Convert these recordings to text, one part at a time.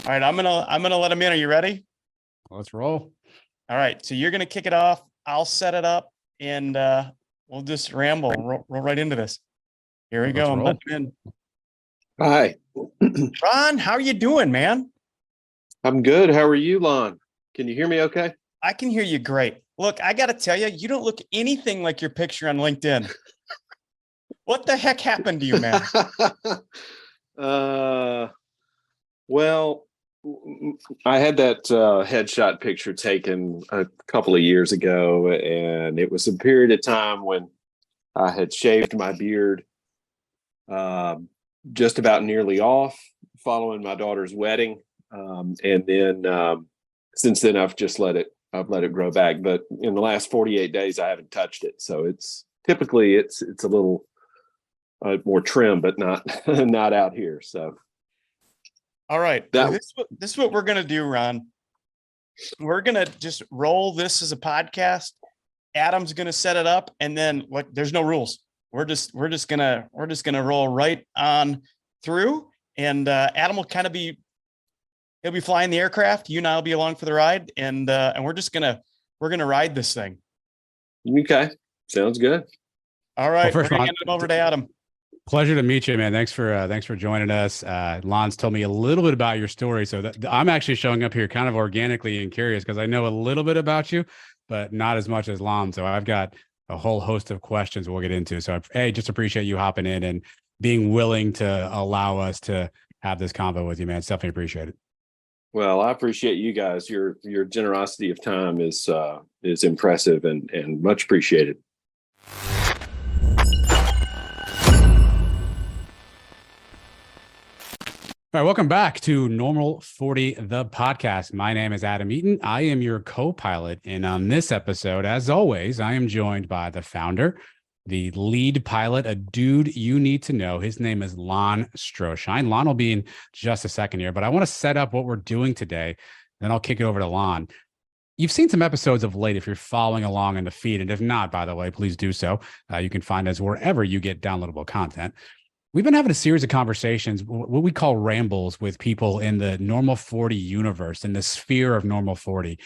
All right, I'm gonna let him in. Are you ready? Let's roll. All right, so you're gonna kick it off. I'll set it up, and we'll just ramble, roll right into this. Here we go. I'm letting him in. Hi, Ron, how are you doing, man? I'm good. How are you, Lon? Can you hear me okay? I can hear you great. Look, I got to tell you, you don't look anything like your picture on LinkedIn. What the heck happened to you, man? Well, I had that headshot picture taken a couple of years ago, and it was a period of time when I had shaved my beard just about nearly off following my daughter's wedding. And then since then, I've let it grow back. But in the last 48 days, I haven't touched it. So it's typically a little more trim, but not not out here. So. All right. This is what we're going to do, Ron. We're going to just roll this as a podcast. Adam's going to set it up, and then there's no rules. We're just going to roll right on through, and Adam will kind of he'll be flying the aircraft. You and I'll be along for the ride, and we're going to ride this thing. Okay. Sounds good. All right. We're handing it over to Adam. Pleasure to meet you, man. Thanks for joining us. Lon's told me a little bit about your story, so I'm actually showing up here kind of organically and curious because I know a little bit about you, but not as much as Lon. So I've got a whole host of questions we'll get into. So hey, just appreciate you hopping in and being willing to allow us to have this convo with you, man. It's definitely appreciated. Well, I appreciate you guys. Your generosity of time is impressive and much appreciated. All right, welcome back to Normal 40, the podcast. My name is Adam Eaton. I am your co-pilot. And on this episode, as always, I am joined by the founder, the lead pilot, a dude you need to know. His name is Lon Stroschein. Lon will be in just a second here, but I want to set up what we're doing today. Then I'll kick it over to Lon. You've seen some episodes of late if you're following along in the feed. And if not, by the way, please do so. You can find us wherever you get downloadable content. We've been having a series of conversations, what we call rambles, with people in the Normal 40 universe, in the sphere of Normal 40.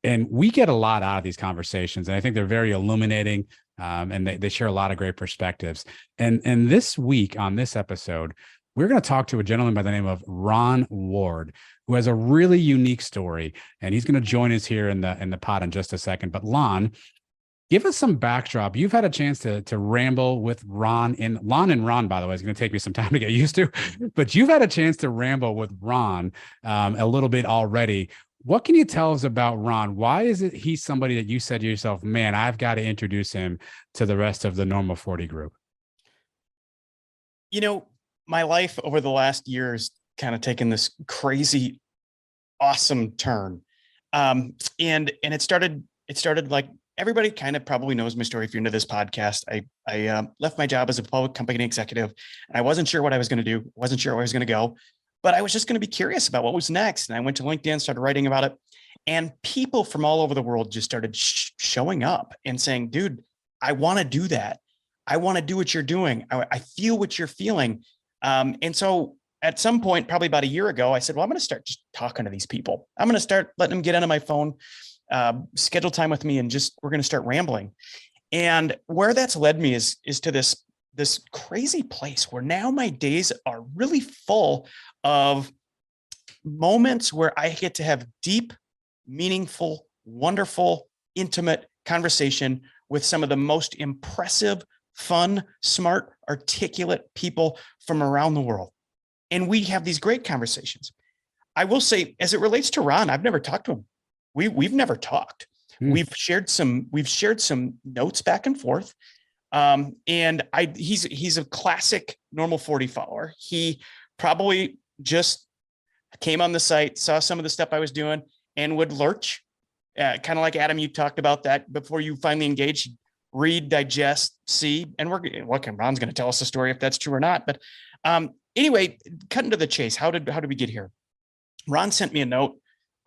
And we get a lot out of these conversations. And I think they're very illuminating, and they share a lot of great perspectives. And this week on this episode, we're going to talk to a gentleman by the name of Ron Ward, who has a really unique story. And he's going to join us here in the pod in just a second. But Lon, give us some backdrop. You've had a chance to ramble with Ron, and Ron, by the way, is going to take me some time to get used to, but you've had a chance to ramble with Ron a little bit already. What can you tell us about Ron? Why is it he's somebody that you said to yourself, man, I've got to introduce him to the rest of the Normal 40 group? You know, my life over the last year has kind of taken this crazy, awesome turn. And it started like, everybody kind of probably knows my story if you're into this podcast. I left my job as a public company executive, and I wasn't sure what I was going to do. Wasn't sure where I was going to go, but I was just going to be curious about what was next. And I went to LinkedIn, started writing about it, and people from all over the world just started showing up and saying, dude, I want to do that. I want to do what you're doing. I feel what you're feeling. And so at some point, probably about a year ago, I said, well, I'm going to start just talking to these people. I'm going to start letting them get onto my phone, schedule time with me, and we're going to start rambling. And where that's led me is to this crazy place where now my days are really full of moments where I get to have deep, meaningful, wonderful, intimate conversation with some of the most impressive, fun, smart, articulate people from around the world. And we have these great conversations. I will say, as it relates to Ron, I've never talked to him. We've never talked. We've shared some notes back and forth. And he's a classic Normal 40 follower. He probably just came on the site, saw some of the stuff I was doing, and would lurch, kind of like Adam, you talked about that before you finally engaged, read, digest, see, and Ron's going to tell us the story if that's true or not. But anyway, cutting to the chase, how did we get here? Ron sent me a note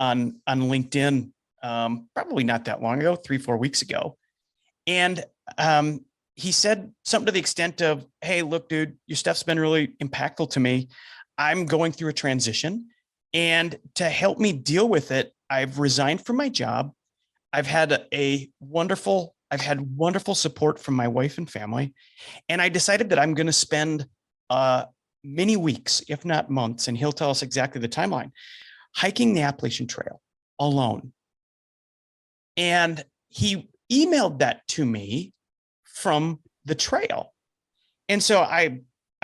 on LinkedIn, probably not that long ago, 3-4 weeks ago. And he said something to the extent of, hey, look, dude, your stuff's been really impactful to me. I'm going through a transition, And to help me deal with it, I've resigned from my job. I've had wonderful support from my wife and family. And I decided that I'm going to spend many weeks, if not months, and he'll tell us exactly the timeline, hiking the Appalachian Trail alone. And he emailed that to me from the trail. And so I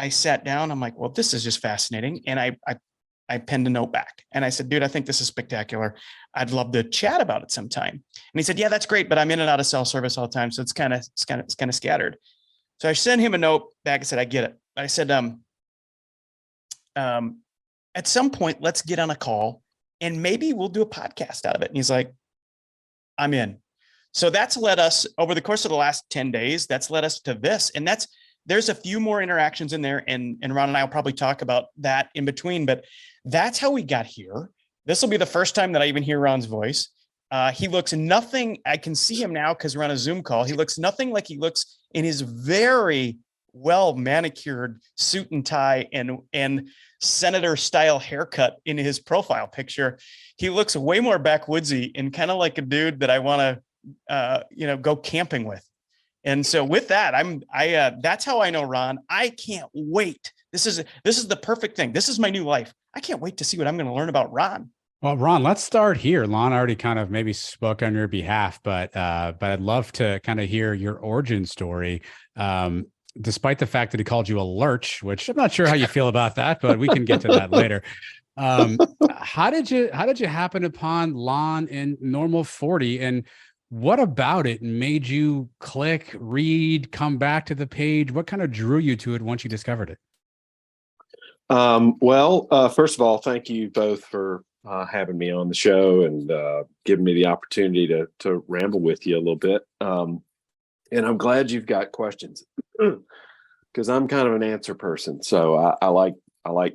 sat down, I'm like, well, this is just fascinating. And I penned a note back and I said, dude, I think this is spectacular. I'd love to chat about it sometime. And he said, yeah, that's great, but I'm in and out of cell service all the time. So it's kind of scattered. So I sent him a note back. I said, I get it. I said, at some point, let's get on a call and maybe we'll do a podcast out of it. And he's like, I'm in. So that's led us over the course of the last 10 days, that's led us to this. And there's a few more interactions in there. And Ron and I will probably talk about that in between, but that's how we got here. This will be the first time that I even hear Ron's voice. He looks nothing. I can see him now because we're on a Zoom call. He looks nothing like he looks in his very well manicured suit and tie and senator style haircut in his profile picture. He looks way more backwoodsy and kind of like a dude that I want to, go camping with. And so with that, that's how I know Ron. I can't wait. This is the perfect thing. This is my new life. I can't wait to see what I'm going to learn about Ron. Well, Ron, let's start here. Lon already kind of maybe spoke on your behalf, but I'd love to kind of hear your origin story. Despite the fact that he called you a lurch, which I'm not sure how you feel about that, but we can get to that later. How did you happen upon Lon in Normal 40, and what about it made you click, read, come back to the page? What kind of drew you to it once you discovered it? First of all, thank you both for having me on the show and giving me the opportunity to ramble with you a little bit. And I'm glad you've got questions because I'm kind of an answer person. So I like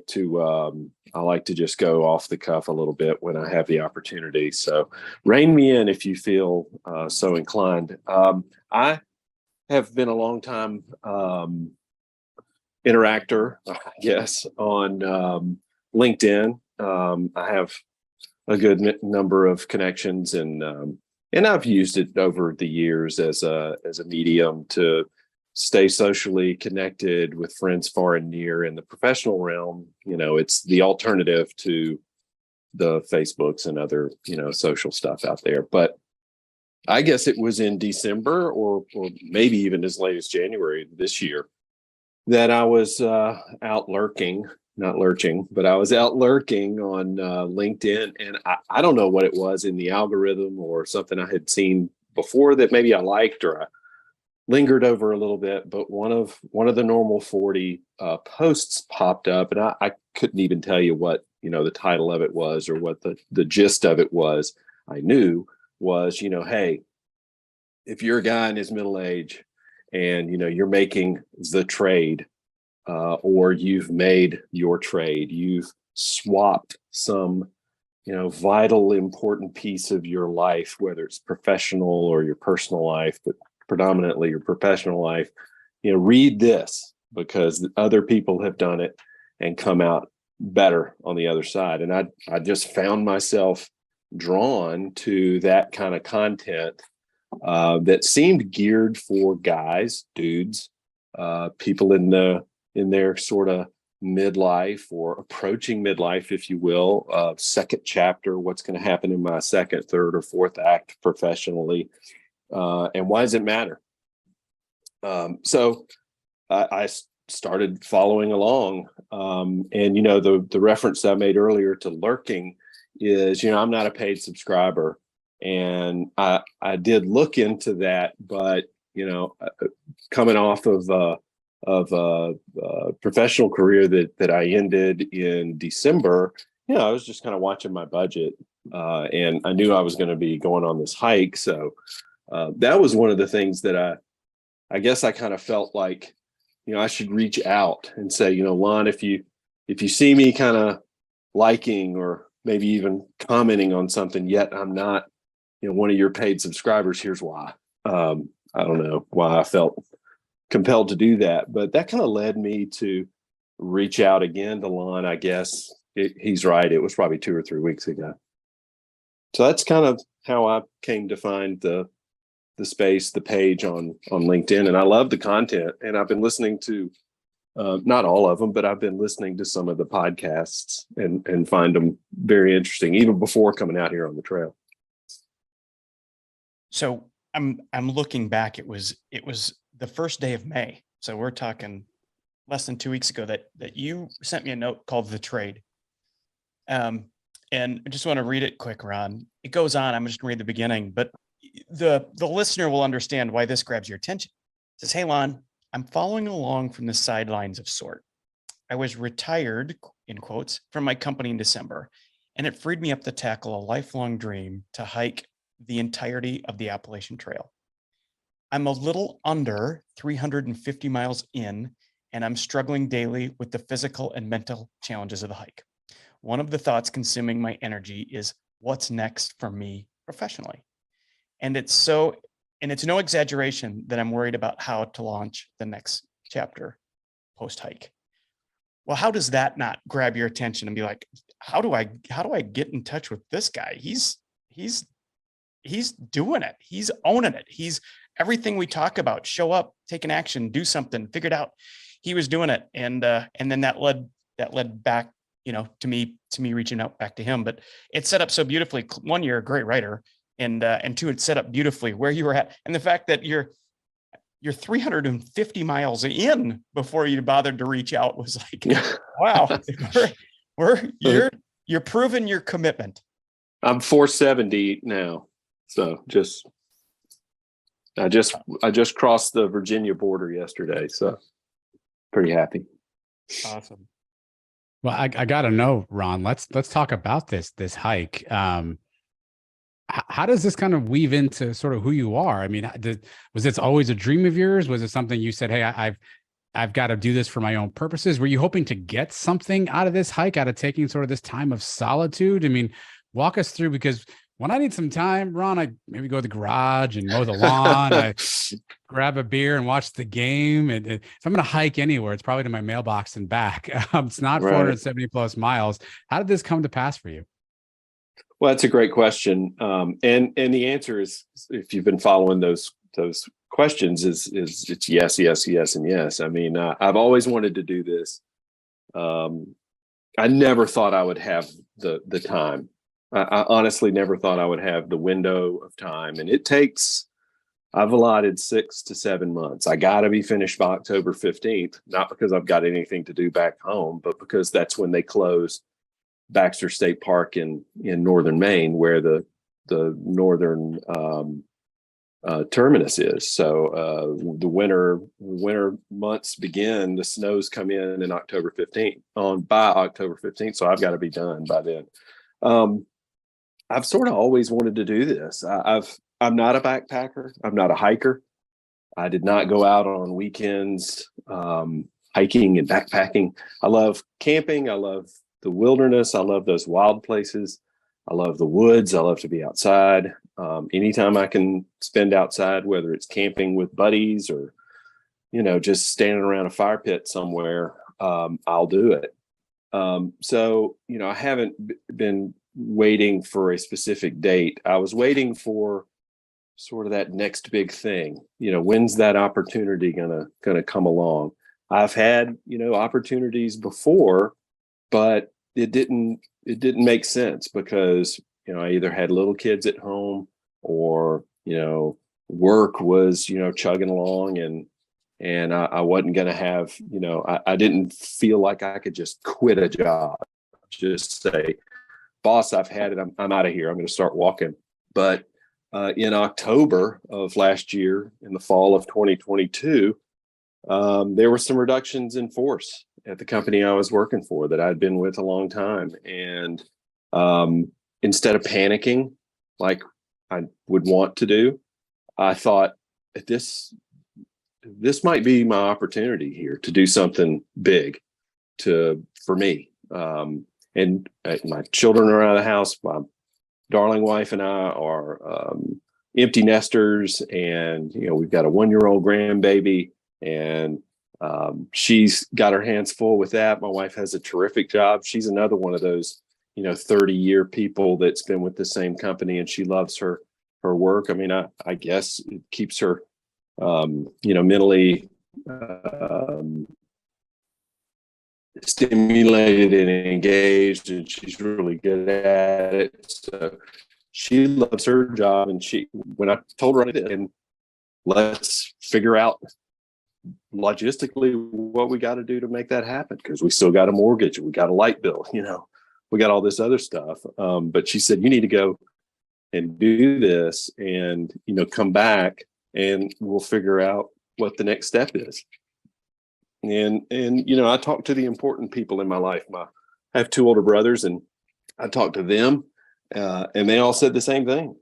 to just go off the cuff a little bit when I have the opportunity. So rein me in if you feel so inclined. I have been a long time interactor, I guess, on LinkedIn. I have a good number of connections, and I've used it over the years as a medium to stay socially connected with friends far and near in the professional realm. It's the alternative to the Facebooks and other, social stuff out there. But I guess it was in December or maybe even as late as January this year that I was out lurking, not lurching, but I was out lurking on LinkedIn. And I don't know what it was in the algorithm or something I had seen before that maybe I liked or I lingered over a little bit, but one of the Normal 40 posts popped up, and I couldn't even tell you what the title of it was or what the gist of it was. I knew was hey, if you're a guy in his middle age and you're making the trade, or you've made your trade, you've swapped some vital important piece of your life, whether it's professional or your personal life, but predominantly your professional life, read this because other people have done it and come out better on the other side. And I just found myself drawn to that kind of content that seemed geared for guys, dudes, people in their sort of midlife or approaching midlife, if you will, second chapter, what's going to happen in my second, third, or fourth act professionally. And why does it matter? So I started following along. And, the reference I made earlier to lurking is, I'm not a paid subscriber. And I did look into that, but, coming off of a professional career that I ended in December, I was just kind of watching my budget. And I knew I was going to be going on this hike. So that was one of the things that I guess I kind of felt like, I should reach out and say, Lon, if you see me kind of liking or maybe even commenting on something, yet I'm not, one of your paid subscribers, here's why. I don't know why I felt compelled to do that, but that kind of led me to reach out again to Lon, I guess, he's right. It was probably 2 or 3 weeks ago. So that's kind of how I came to find the space, the page on LinkedIn. And I love the content. And I've been listening to, not all of them, but I've been listening to some of the podcasts and find them very interesting, even before coming out here on the trail. So I'm looking back. It was the first day of May. So we're talking less than 2 weeks ago that you sent me a note called The Trade. And I just want to read it quick, Ron. It goes on. I'm just going to read the beginning, but the listener will understand why this grabs your attention. It says, "Hey, Lon, I'm following along from the sidelines of sort. I was retired, in quotes, from my company in December, and it freed me up to tackle a lifelong dream to hike the entirety of the Appalachian Trail. I'm a little under 350 miles in, and I'm struggling daily with the physical and mental challenges of the hike. One of the thoughts consuming my energy is what's next for me professionally. And it's no exaggeration that I'm worried about how to launch the next chapter post hike." Well, how does that not grab your attention and be like, how do I get in touch with this guy? He's doing it. He's owning it. He's everything we talk about: show up, take an action, do something, figure it out. He was doing it. And then that led back, to me reaching out back to him. But it set up so beautifully. One, you're a great writer, and two, it set up beautifully where you were at, and the fact that you're 350 miles in before you bothered to reach out was like, wow, you're proving your commitment. I'm 470 now, so I just crossed the Virginia border yesterday, so pretty happy. Awesome. Well, I gotta know, Ron. Let's talk about this hike. How does this kind of weave into sort of who you are? I mean, was this always a dream of yours? Was it something you said, "Hey, I've got to do this for my own purposes"? Were you hoping to get something out of this hike, out of taking sort of this time of solitude? I mean, walk us through, because when I need some time, Ron, I maybe go to the garage and mow the lawn. I grab a beer and watch the game. And if I'm going to hike anywhere, it's probably to my mailbox and back. It's not Right. 470 plus miles. How did this come to pass for you? Well, that's a great question. And the answer is, if you've been following those questions, is it's yes, yes, yes, and yes. I mean, I've always wanted to do this. I never thought I would have the time. I honestly never thought I would have the window of time, and I've allotted 6 to 7 months. I got to be finished by October 15th, not because I've got anything to do back home, but because that's when they close Baxter State Park in northern Maine, where the northern terminus is. So the winter months begin. The snows come in October 15th, by October 15th. So I've got to be done by then. I've sort of always wanted to do this. I'm not a backpacker. I'm not a hiker. I did not go out on weekends hiking and backpacking. I love camping. I love the wilderness. I love those wild places. I love the woods. I love to be outside. Anytime I can spend outside, whether it's camping with buddies or, just standing around a fire pit somewhere, I'll do it. So, I haven't been waiting for a specific date. I was waiting for sort of that next big thing. When's that opportunity gonna come along? I've had, opportunities before, but it didn't make sense because, I either had little kids at home or, work was, chugging along and I wasn't going to have, I didn't feel like I could just quit a job, just say, "Boss, I've had it. I'm out of here. I'm going to start walking." But in October of last year, in the fall of 2022, there were some reductions in force at the company I was working for that I'd been with a long time. And instead of panicking like I would want to do, I thought this might be my opportunity here to do something big for me. And my children are out of the house. My darling wife and I are empty nesters, and we've got a 1-year-old grandbaby, and She's got her hands full with that. My wife has a terrific job. She's another one of those, 30-year people that's been with the same company, and she loves her work. I mean, I guess it keeps her, mentally stimulated and engaged, and she's really good at it. So she loves her job, and when I told her I did, and let's figure out logistically what we got to do to make that happen, because we still got a mortgage, we got a light bill, we got all this other stuff. But she said, you need to go and do this, and come back and we'll figure out what the next step is. And I talk to the important people in my life. I have 2 older brothers, and I talked to them, and they all said the same thing.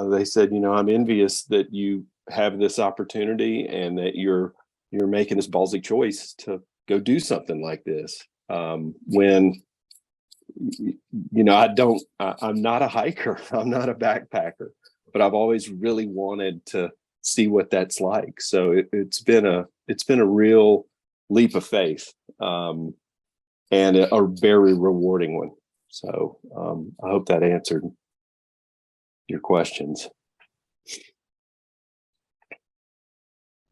They said, I'm envious that you have this opportunity and that you're making this ballsy choice to go do something like this. When I'm not a hiker, I'm not a backpacker, but I've always really wanted to see what that's like. So it's been a real leap of faith, and a very rewarding one. So I hope that answered your questions.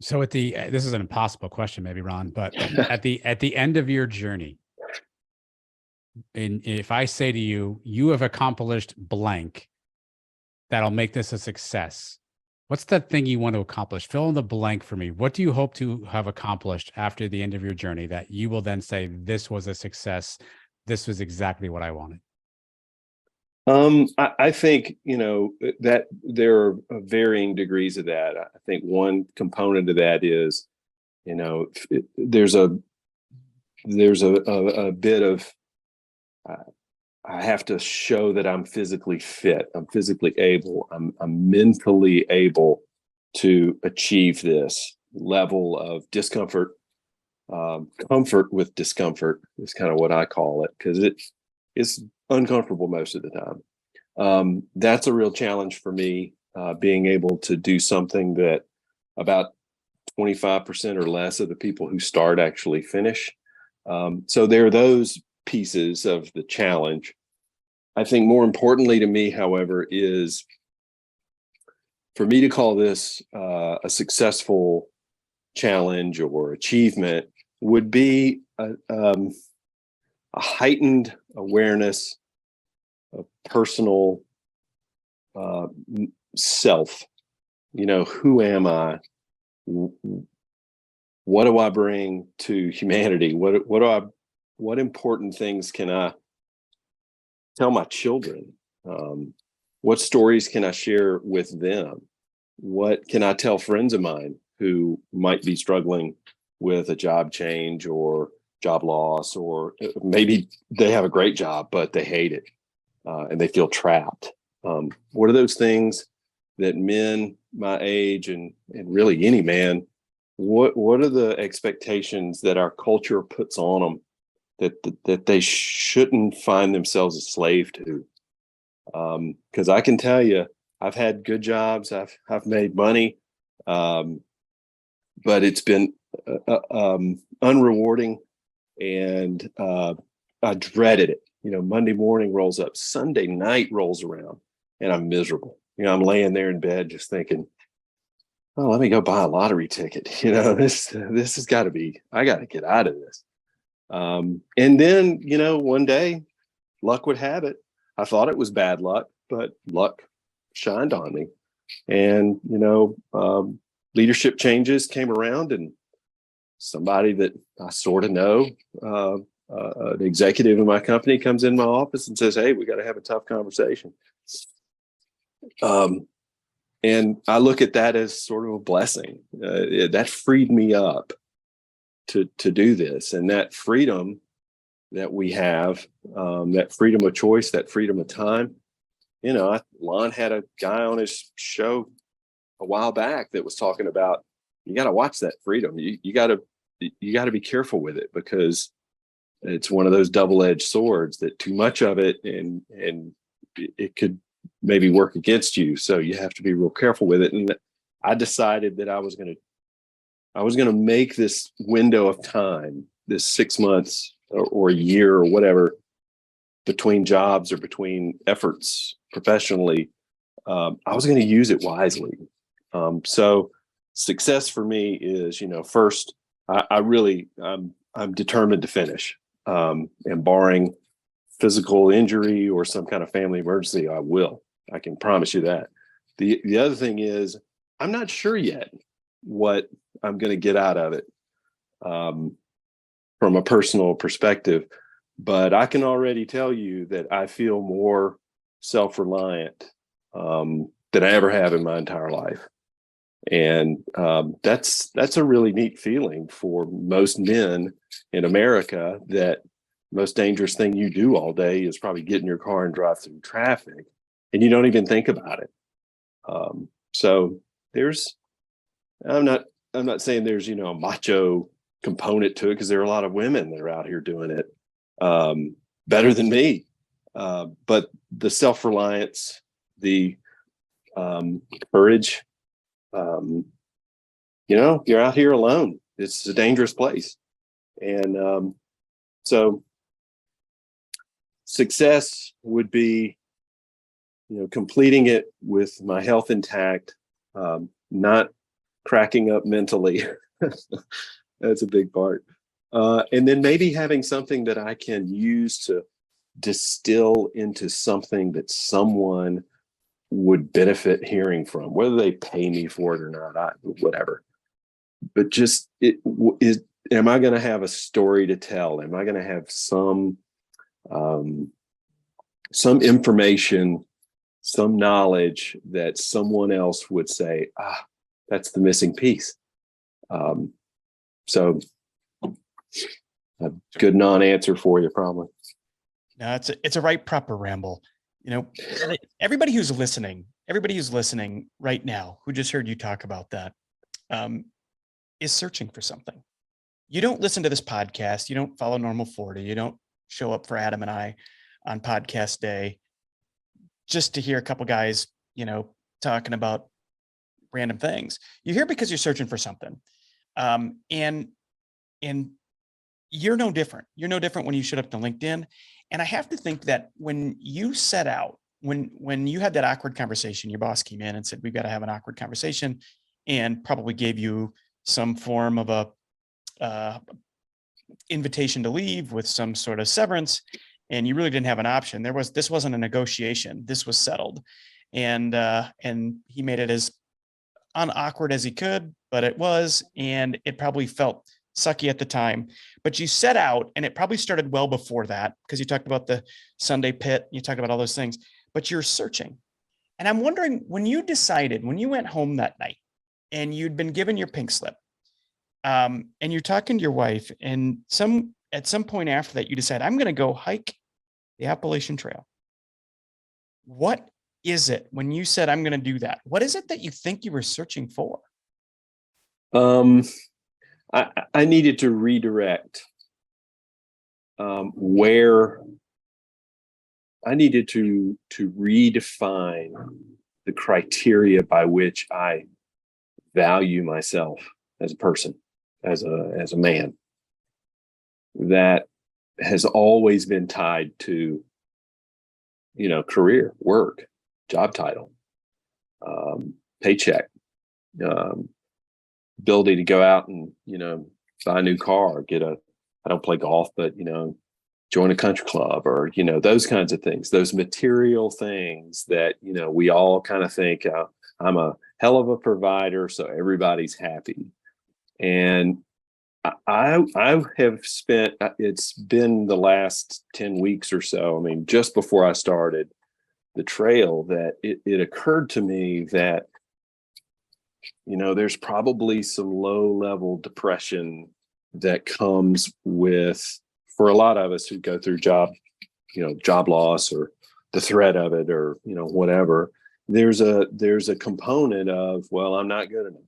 So this is an impossible question, maybe, Ron, but at the end of your journey, and if I say to you, you have accomplished blank, that'll make this a success. What's that thing you want to accomplish? Fill in the blank for me. What do you hope to have accomplished after the end of your journey that you will then say, this was a success? This was exactly what I wanted. I think, that there are varying degrees of that. I think one component of that is, there's a bit of, I have to show that I'm physically fit. I'm physically able. I'm mentally able to achieve this level of discomfort. Comfort with discomfort is kind of what I call it, because it's uncomfortable most of the time. That's a real challenge for me, being able to do something that about 25% or less of the people who start actually finish. So there are those pieces of the challenge. I think more importantly to me, however, is for me to call this a successful challenge or achievement would be a heightened awareness of personal self. Who am I? What do I bring to humanity? What important things can I tell my children? What stories can I share with them? What can I tell friends of mine who might be struggling with a job change or job loss, or maybe they have a great job, but they hate it, and they feel trapped? What are those things that men my age and really any man, what are the expectations that our culture puts on them that they shouldn't find themselves a slave to? Because I can tell you, I've had good jobs, I've made money, but it's been unrewarding, and I dreaded it. Monday morning rolls up, Sunday night rolls around, and I'm miserable. I'm laying there in bed just thinking, oh, let me go buy a lottery ticket. This has got to be, I got to get out of this. And then, one day, luck would have it, I thought it was bad luck, but luck shined on me. And, leadership changes came around, and somebody that I sort of know, an executive in my company, comes in my office and says, hey, we got to have a tough conversation. And I look at that as sort of a blessing. That freed me up to do this. And that freedom that we have, that freedom of choice, that freedom of time. Lon had a guy on his show a while back that was talking about, you got to watch that freedom. You got to be careful with it, because it's one of those double-edged swords that too much of it and it could maybe work against you. So you have to be real careful with it. And I decided that I was going to I was going to make this window of time, this 6 months or a year or whatever, between jobs or between efforts professionally, I was going to use it wisely. So success for me is, first, I'm determined to finish. And barring physical injury or some kind of family emergency, I will. I can promise you that. The other thing is, I'm not sure yet what I'm going to get out of it from a personal perspective, but I can already tell you that I feel more self-reliant than I ever have in my entire life. And that's a really neat feeling for most men in America, that most dangerous thing you do all day is probably get in your car and drive through traffic, and you don't even think about it. So I'm not saying there's, a macho component to it, because there are a lot of women that are out here doing it better than me. But the self-reliance, the courage, you're out here alone. It's a dangerous place. And so success would be, completing it with my health intact, not cracking up mentally. That's a big part. And then maybe having something that I can use to distill into something that someone would benefit hearing from, whether they pay me for it or not, whatever. But just am I going to have a story to tell? Am I going to have some information, some knowledge that someone else would say, that's the missing piece? So a good non-answer for you, probably. No, it's a right proper ramble. Everybody who's listening right now, who just heard you talk about that, is searching for something. You don't listen to this podcast. You don't follow Normal 40. You don't show up for Adam and I on podcast day just to hear a couple guys, talking about random things. You're here because you're searching for something. And you're no different. You're no different when you showed up to LinkedIn. And I have to think that when you set out, when you had that awkward conversation, your boss came in and said, we've got to have an awkward conversation, and probably gave you some form of a invitation to leave with some sort of severance, and you really didn't have an option. This wasn't a negotiation. This was settled. And he made it as unawkward as he could, but it was, and it probably felt sucky at the time. But you set out, and it probably started well before that, because you talked about the Sunday pit, you talked about all those things, but you're searching. And I'm wondering, when you went home that night and you'd been given your pink slip, and you're talking to your wife, and at some point after that, you decide, I'm going to go hike the Appalachian Trail. What is it when you said, I'm going to do that? What is it that you think you were searching for? I needed to redirect where I needed to redefine the criteria by which I value myself as a person, as a man. That has always been tied to, career, work, job title, paycheck, ability to go out and, buy a new car, I don't play golf, but, join a country club, or, those kinds of things, those material things that, we all kind of think, I'm a hell of a provider, so everybody's happy. And I have spent, it's been the last 10 weeks or so, I mean, just before I started the trail, that it occurred to me that, there's probably some low level depression that comes with, for a lot of us who go through job loss, or the threat of it, or, whatever, there's a component of, well, I'm not good enough,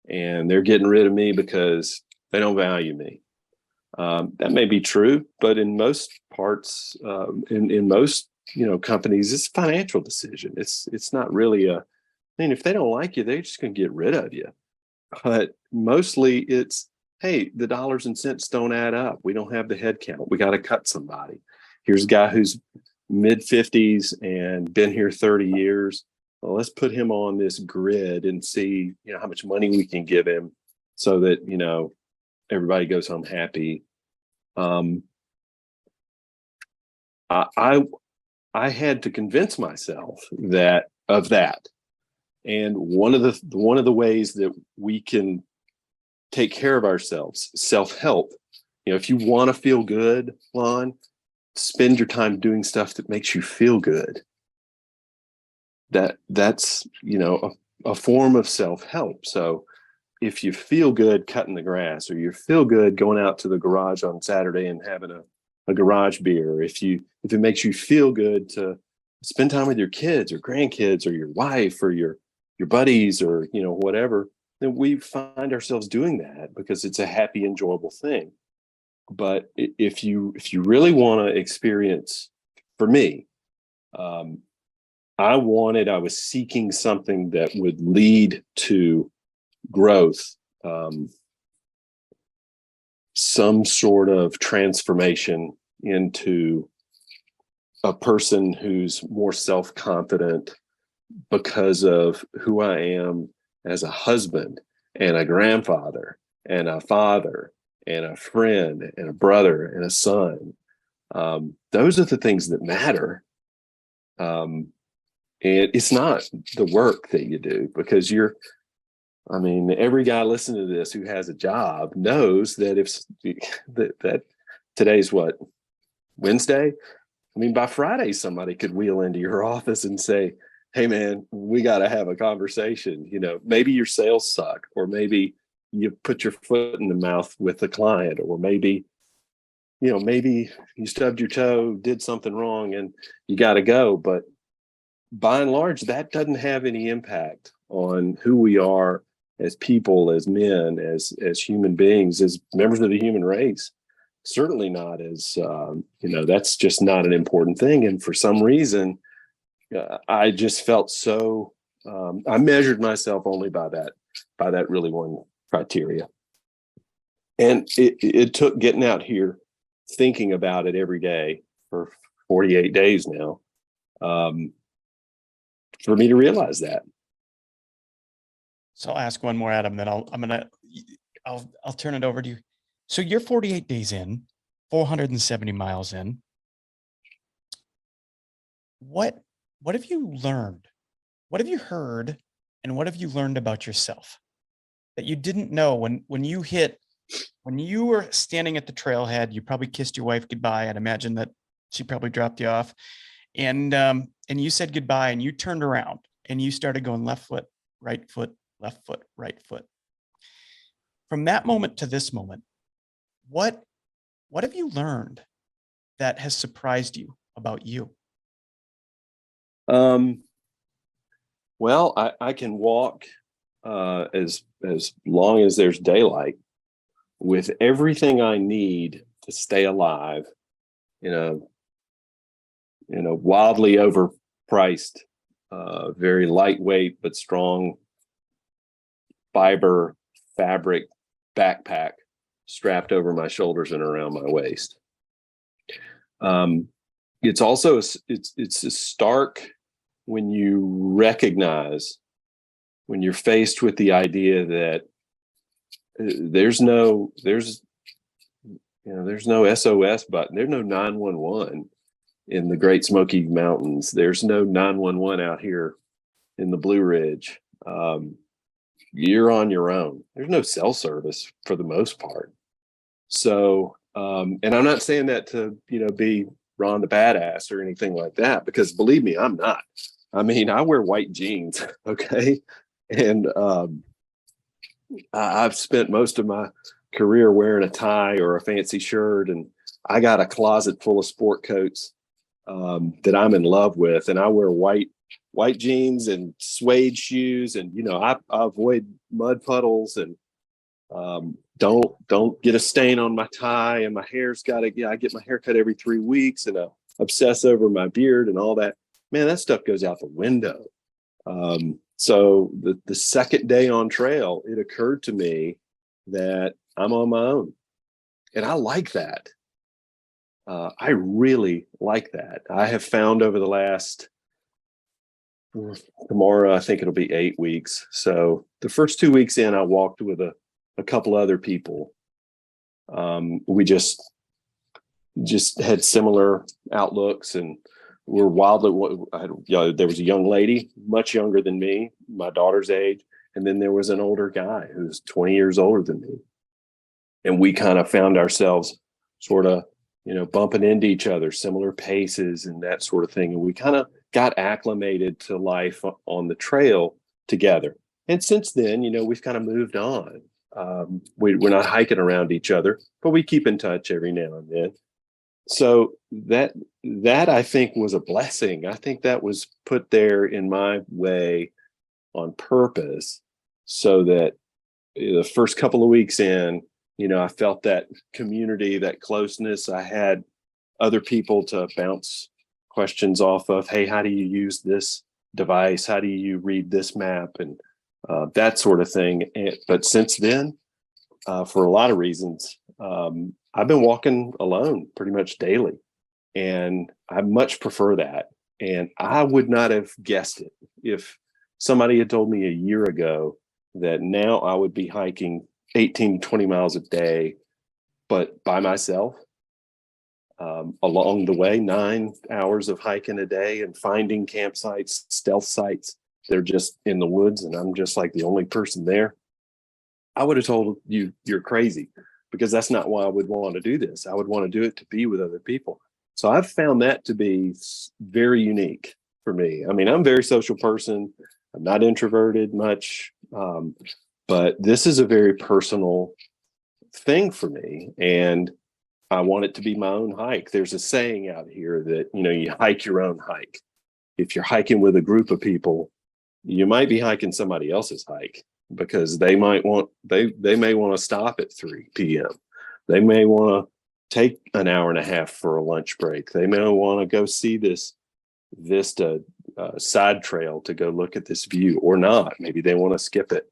and they're getting rid of me because they don't value me. That may be true, but in most parts, in most, companies, it's a financial decision. It's not really if they don't like you, they're just going to get rid of you. But mostly it's, hey, the dollars and cents don't add up. We don't have the head count. We got to cut somebody. Here's a guy who's mid 50s and been here 30 years. Well, let's put him on this grid and see, how much money we can give him so that, everybody goes home happy. I had to convince myself of that. And one of the ways that we can take care of ourselves, self-help. If you want to feel good, Lon, spend your time doing stuff that makes you feel good. That's a form of self-help. So if you feel good cutting the grass, or you feel good going out to the garage on Saturday and having a garage beer, if it makes you feel good to spend time with your kids or grandkids or your wife or your buddies or whatever, then we find ourselves doing that because it's a happy, enjoyable thing. But if you really want to experience, for me, I was seeking something that would lead to growth, some sort of transformation into a person who's more self-confident because of who I am as a husband and a grandfather and a father and a friend and a brother and a son. Those are the things that matter. And it's not the work that you do, because every guy listening to this who has a job knows that that today's what, Wednesday? By Friday, somebody could wheel into your office and say, hey man, we got to have a conversation. Maybe your sales suck, or maybe you put your foot in the mouth with the client, or maybe you stubbed your toe, did something wrong, and you got to go. But by and large, that doesn't have any impact on who we are as people, as men, as human beings, as members of the human race. Certainly not as, that's just not an important thing. And for some reason, I just felt so, I measured myself only by that really one criteria. And it took getting out here, thinking about it every day for 48 days now, for me to realize that. So I'll ask one more, Adam, then I'll turn it over to you. So you're 48 days in, 470 miles in. What have you learned? What have you heard? And what have you learned about yourself that you didn't know when you were standing at the trailhead? You probably kissed your wife goodbye. I'd imagine that she probably dropped you off, and you said goodbye, and you turned around and you started going left foot, right foot, left foot, right foot. From that moment to this moment, what have you learned that has surprised you about you? Well, I can walk as long as there's daylight with everything I need to stay alive in a wildly overpriced, very lightweight but strong fiber fabric backpack strapped over my shoulders and around my waist. It's also it's a stark when you recognize, when you're faced with the idea that there's no SOS button, there's no 911 in the Great Smoky Mountains, there's no 911 out here in the Blue Ridge. You're on your own. There's no cell service for the most part. So, and I'm not saying that to be Ron the badass or anything like that, because believe me, I'm not. I wear white jeans, okay? And I've spent most of my career wearing a tie or a fancy shirt, and I got a closet full of sport coats that I'm in love with, and I wear white jeans and suede shoes, and I avoid mud puddles, and don't get a stain on my tie, and my hair's I get my hair cut every 3 weeks, and obsess over my beard and all that. Man, that stuff goes out the window. So the second day on trail, it occurred to me that I'm on my own. And I like that. I really like that. I have found over the last, tomorrow, I think it'll be 8 weeks. So the first 2 weeks in, I walked with a couple other people. We just had similar outlooks, and we're wildly, there was a young lady, much younger than me, my daughter's age. And then there was an older guy who's 20 years older than me. And we kind of found ourselves sort of, bumping into each other, similar paces and that sort of thing. And we kind of got acclimated to life on the trail together. And since then, we've kind of moved on. We're not hiking around each other, but we keep in touch every now and then. So that I think was a blessing. I think that was put there in my way on purpose, so that the first couple of weeks in, I felt that community, that closeness. I had other people to bounce questions off of. Hey, how do you use this device? How do you read this map? And that sort of thing. But since then, for a lot of reasons, I've been walking alone pretty much daily. And I much prefer that. And I would not have guessed it if somebody had told me a year ago that now I would be hiking 18 to 20 miles a day, but by myself, along the way, 9 hours of hiking a day and finding campsites, stealth sites. They're just in the woods, and I'm just like the only person there. I would have told you you're crazy, because that's not why I would want to do this. I would want to do it to be with other people. So I've found that to be very unique for me. I mean, I'm a very social person. I'm not introverted much. But this is a very personal thing for me, and I want it to be my own hike. There's a saying out here that, you hike your own hike. If you're hiking with a group of people, you might be hiking somebody else's hike, because they may want to stop at 3 p.m. They may want to take an hour and a half for a lunch break. They may want to go see this vista side trail to go look at this view, or not. Maybe they want to skip it.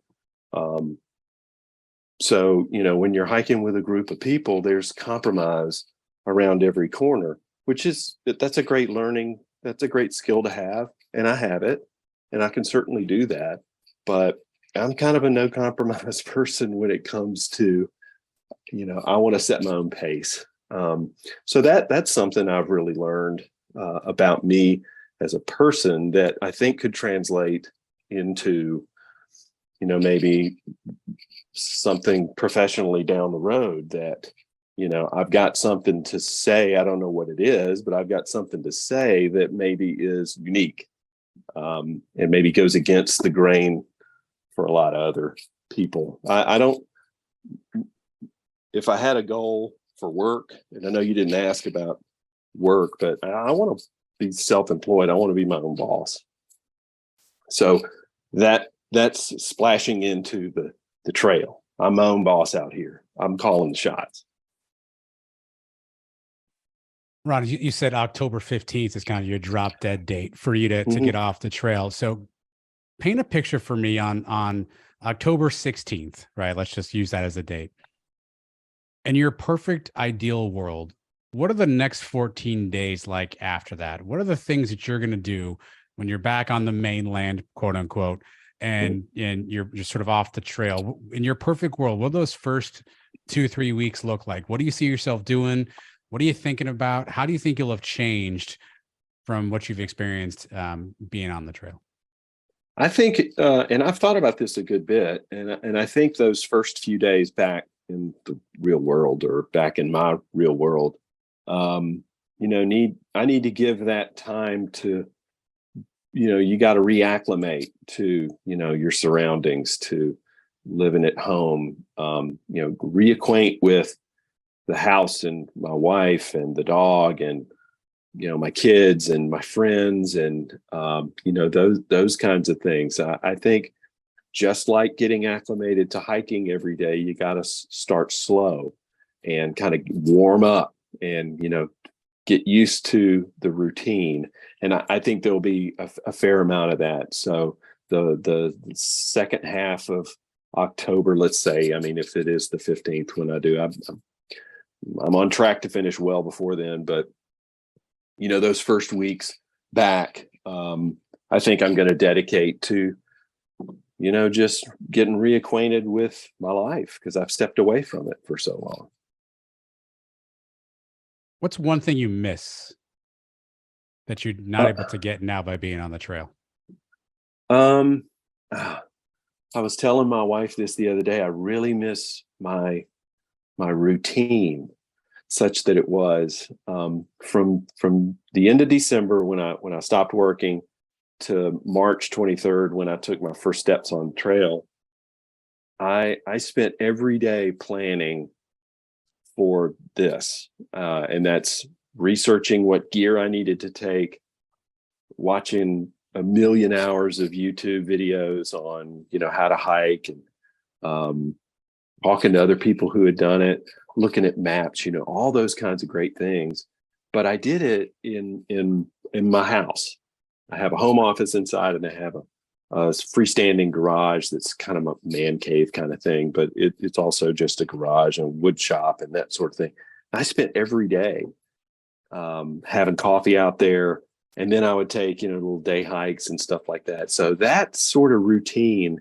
So, when you're hiking with a group of people, there's compromise around every corner, that's a great learning. That's a great skill to have. And I have it, and I can certainly do that. But I'm kind of a no compromise person when it comes to, I want to set my own pace. So that's something I've really learned about me as a person that I think could translate into, maybe something professionally down the road, that, I've got something to say. I don't know what it is, but I've got something to say that maybe is unique, and maybe goes against the grain for a lot of other people. I don't, if I had a goal for work, and I know you didn't ask about work, but I want to be self-employed. I want to be my own boss. So that's splashing into the trail. I'm my own boss out here. I'm calling the shots. Ron, you said October 15th is kind of your drop dead date for you to get off the trail. So paint a picture for me on October 16th, right? Let's just use that as a date. In your perfect ideal world, what are the next 14 days like after that? What are the things that you're going to do when you're back on the mainland, quote unquote, and you're sort of off the trail? In your perfect world, what do those first 2-3 weeks look like? What do you see yourself doing? What are you thinking about? How do you think you'll have changed from what you've experienced being on the trail? I think, and I've thought about this a good bit, and I think those first few days back in the real world, or back in my real world, I need to give that time to, you got to reacclimate to, your surroundings, to living at home, reacquaint with the house and my wife and the dog and, my kids and my friends and, those kinds of things. I think just like getting acclimated to hiking every day, you got to start slow and kind of warm up and, get used to the routine. And I think there'll be a fair amount of that. So the second half of October, let's say. I mean, if it is the 15th when I do, I'm on track to finish well before then. But those first weeks back, I think I'm going to dedicate to just getting reacquainted with my life, because I've stepped away from it for so long. What's one thing you miss that you're not able to get now by being on the trail? I was telling my wife this the other day. I really miss my routine, such that it was from the end of December when I stopped working to March 23rd when I took my first steps on the trail. I spent every day planning for this, and that's researching what gear I needed to take, watching a million hours of YouTube videos on how to hike, and talking to other people who had done it, looking at maps, all those kinds of great things. But I did it in my house. I have a home office inside, and I have a freestanding garage that's kind of a man cave kind of thing, but it's also just a garage and wood shop and that sort of thing. I spent every day having coffee out there, and then I would take little day hikes and stuff like that. So that sort of routine,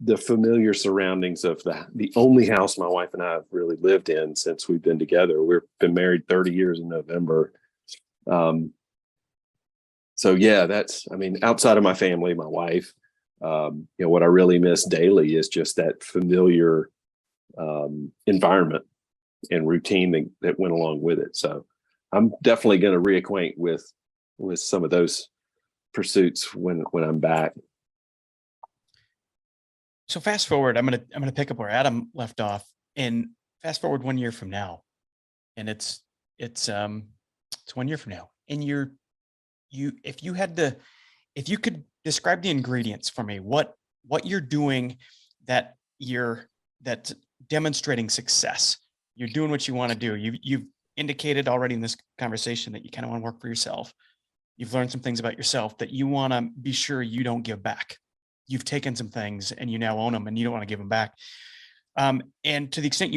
the familiar surroundings of the only house my wife and I have really lived in since we've been together. We've been married 30 years in November. So yeah, outside of my family, my wife, what I really miss daily is just that familiar environment and routine that went along with it. So I'm definitely going to reacquaint with some of those pursuits when I'm back. So fast forward, I'm gonna pick up where Adam left off, and fast forward 1 year from now, and it's 1 year from now, and if you could describe the ingredients for me, what you're doing that's demonstrating success. You're doing what you want to do. You've indicated already in this conversation that you kind of want to work for yourself. You've learned some things about yourself that you want to be sure you don't give back. You've taken some things and you now own them, and you don't want to give them back. And to the extent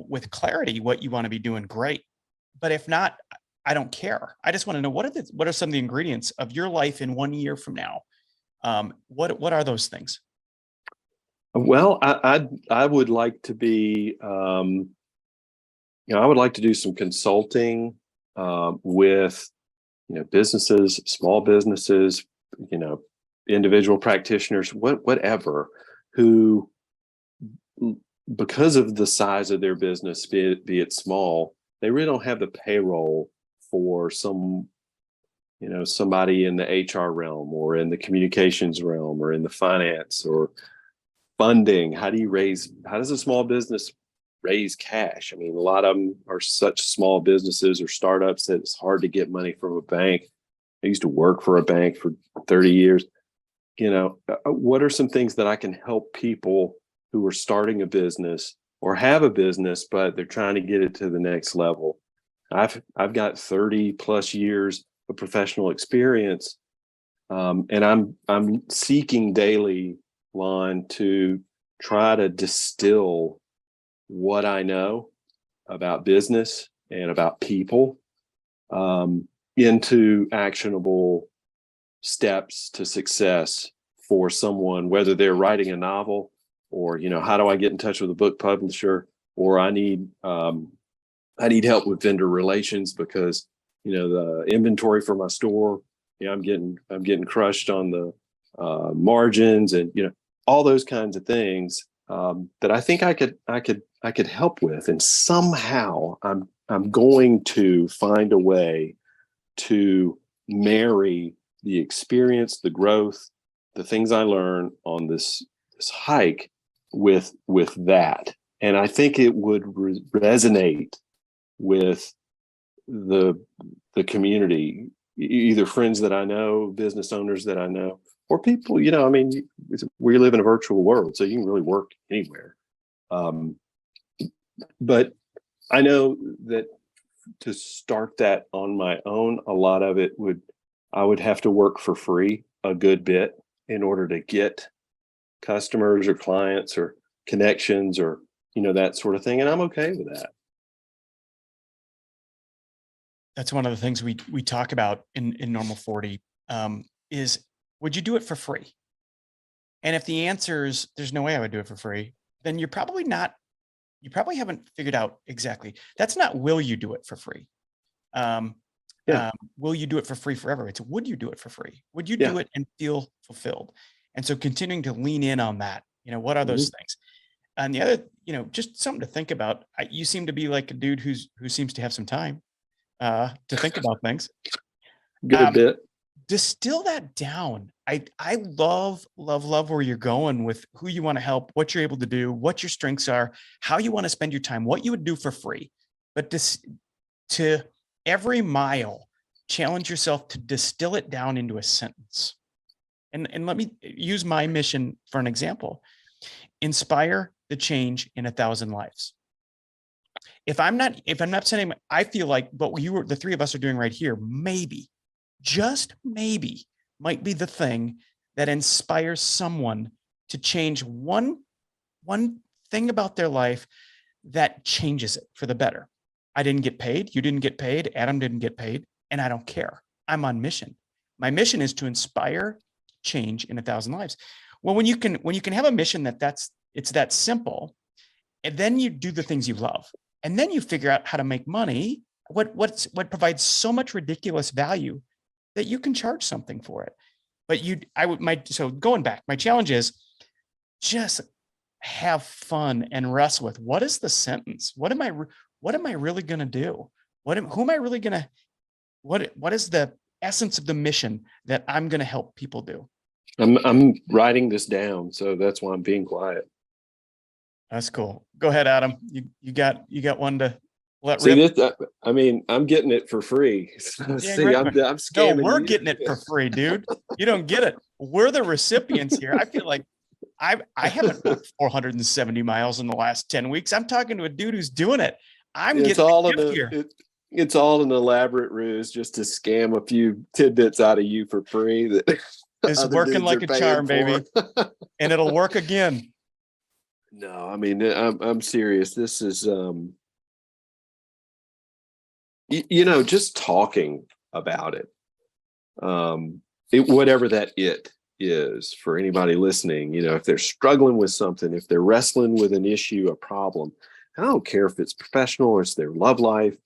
with clarity what you want to be doing, great. But if not, I don't care. I just want to know what are some of the ingredients of your life in 1 year from now? What are those things? Well, I would like to be, I would like to do some consulting with, businesses, small businesses, individual practitioners, whatever, who, because of the size of their business, be it small, they really don't have the payroll for somebody in the HR realm or in the communications realm or in the finance or funding. How does a small business raise cash? I mean, a lot of them are such small businesses or startups that it's hard to get money from a bank. I used to work for a bank for 30 years. What are some things that I can help people who are starting a business or have a business, but they're trying to get it to the next level? I've got 30 plus years of professional experience, and I'm seeking daily, Lon, to try to distill what I know about business and about people into actionable steps to success for someone, whether they're writing a novel or, how do I get in touch with a book publisher, or I need help with vendor relations because, the inventory for my store, I'm getting crushed on the margins and, all those kinds of things that I think I could help with. And somehow I'm going to find a way to marry the experience, the growth, the things I learn on this hike with that. And I think it would resonate with the community, either friends that I know, business owners that I know, or people, we live in a virtual world, so you can really work anywhere. But I know that to start that on my own, a lot of it I would have to work for free a good bit. in order to get customers or clients or connections or, that sort of thing. And I'm okay with that. That's one of the things we talk about in Normal 40, is would you do it for free? And if the answer is there's no way I would do it for free, then you probably haven't figured out exactly. That's not will you do it for free? Will you do it for free forever? It's would you do it for free? Would you do it and feel fulfilled? And so continuing to lean in on that, what are those things? And the other, just something to think about. You seem to be like a dude who seems to have some time to think about things. Good bit. Distill that down. I love where you're going with who you want to help, what you're able to do, what your strengths are, how you want to spend your time, what you would do for free. But to every mile, challenge yourself to distill it down into a sentence. And let me use my mission for an example. Inspire the change in 1,000 lives. If I'm not saying, I feel like what the three of us are doing right here, maybe, just maybe, might be the thing that inspires someone to change one thing about their life that changes it for the better. I didn't get paid. You didn't get paid. Adam didn't get paid. And I don't care. I'm on mission. My mission is to inspire change in 1,000 lives. Well, when you can have a mission it's that simple, and then you do the things you love, and then you figure out how to make money, what provides so much ridiculous value that you can charge something for it. But so going back, my challenge is just have fun and wrestle with what is the sentence? What am I really going to do? What is the essence of the mission that I'm going to help people do? I'm writing this down, so that's why I'm being quiet. That's cool. Go ahead, Adam. You got one to let See rip. this? I'm getting it for free. Yeah, See, right. I'm scamming. No, we're you. getting it for free, dude. You don't get it. We're the recipients here. I feel like I haven't walked 470 miles in the last 10 weeks. I'm talking to a dude who's doing it. It's all an elaborate ruse just to scam a few tidbits out of you for free. That it's working like a charm, baby, and it'll work again. No, I mean, I'm serious. This is, just talking about it. Whatever that it is for anybody listening, if they're struggling with something, if they're wrestling with an issue, a problem, I don't care if it's professional or it's their love life,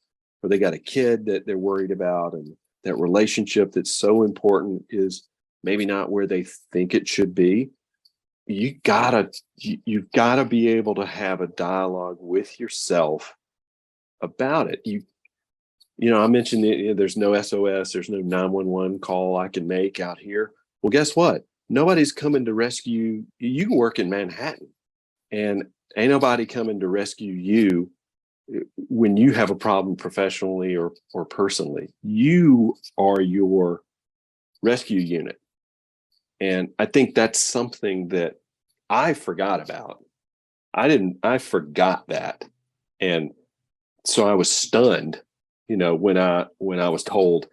or they got a kid that they're worried about, and that relationship that's so important is maybe not where they think it should be. You've got to be able to have a dialogue with yourself about it. I mentioned there's no SOS, there's no 911 call I can make out here. Well, guess what? Nobody's coming to rescue you. You can work in Manhattan, and ain't nobody coming to rescue you when you have a problem professionally or personally. You are your rescue unit. And I think that's something that I forgot about. I forgot that. And so I was stunned, when I was told,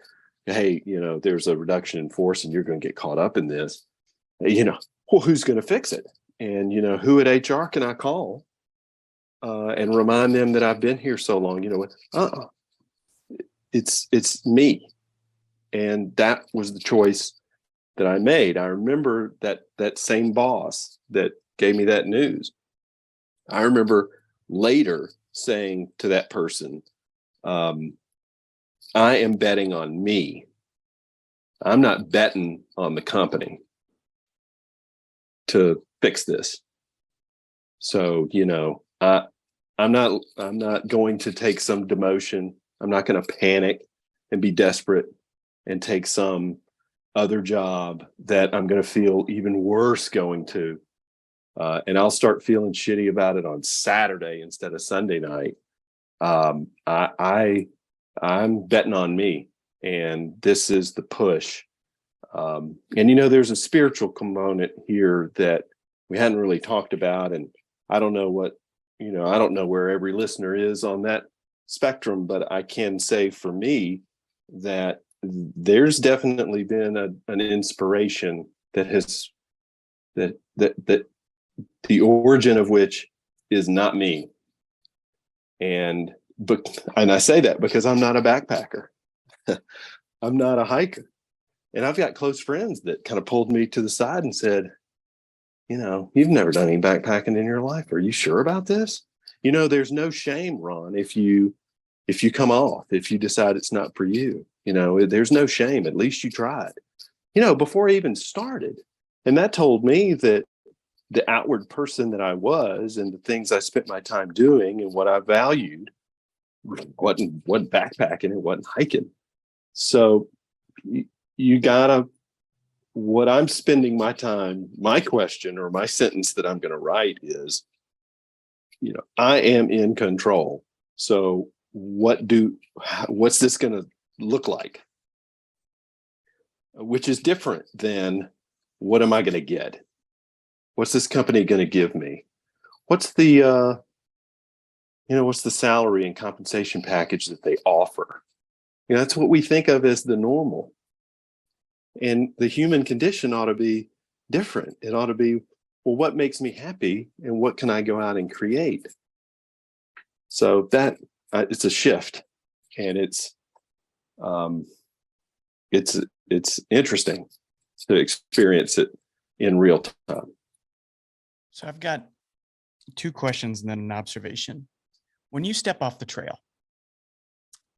hey, there's a reduction in force and you're going to get caught up in this. Well, who's going to fix it? And, who at HR can I call and remind them that I've been here so long? It's me. And that was the choice that I made. I remember that same boss that gave me that news. I remember later saying to that person, I am betting on me. I'm not betting on the company to fix this. So, I'm not going to take some demotion. I'm not going to panic and be desperate and take some other job that I'm going to feel even worse going to. And I'll start feeling shitty about it on Saturday instead of Sunday night. I'm betting on me, and this is the push. And there's a spiritual component here that we hadn't really talked about, and I don't know I don't know where every listener is on that spectrum, but I can say for me that there's definitely been an inspiration that has that the origin of which is not me. And I say that because I'm not a backpacker. I'm not a hiker. And I've got close friends that kind of pulled me to the side and said, you've never done any backpacking in your life. Are you sure about this? There's no shame, Ron, if you come off, if you decide it's not for you. There's no shame. At least you tried, before I even started. And that told me that the outward person that I was and the things I spent my time doing and what I valued wasn't backpacking and wasn't hiking. So you gotta, what I'm spending my time, my question or my sentence that I'm going to write is, I am in control. So what's this going to look like? Which is different than what am I going to get? What's this company going to give me? What's the, what's the salary and compensation package that they offer? That's what we think of as the normal. And the human condition ought to be different. It ought to be, well, what makes me happy and what can I go out and create? So that it's a shift, and it's interesting to experience it in real time. So I've got 2 questions and then an observation. When you step off the trail,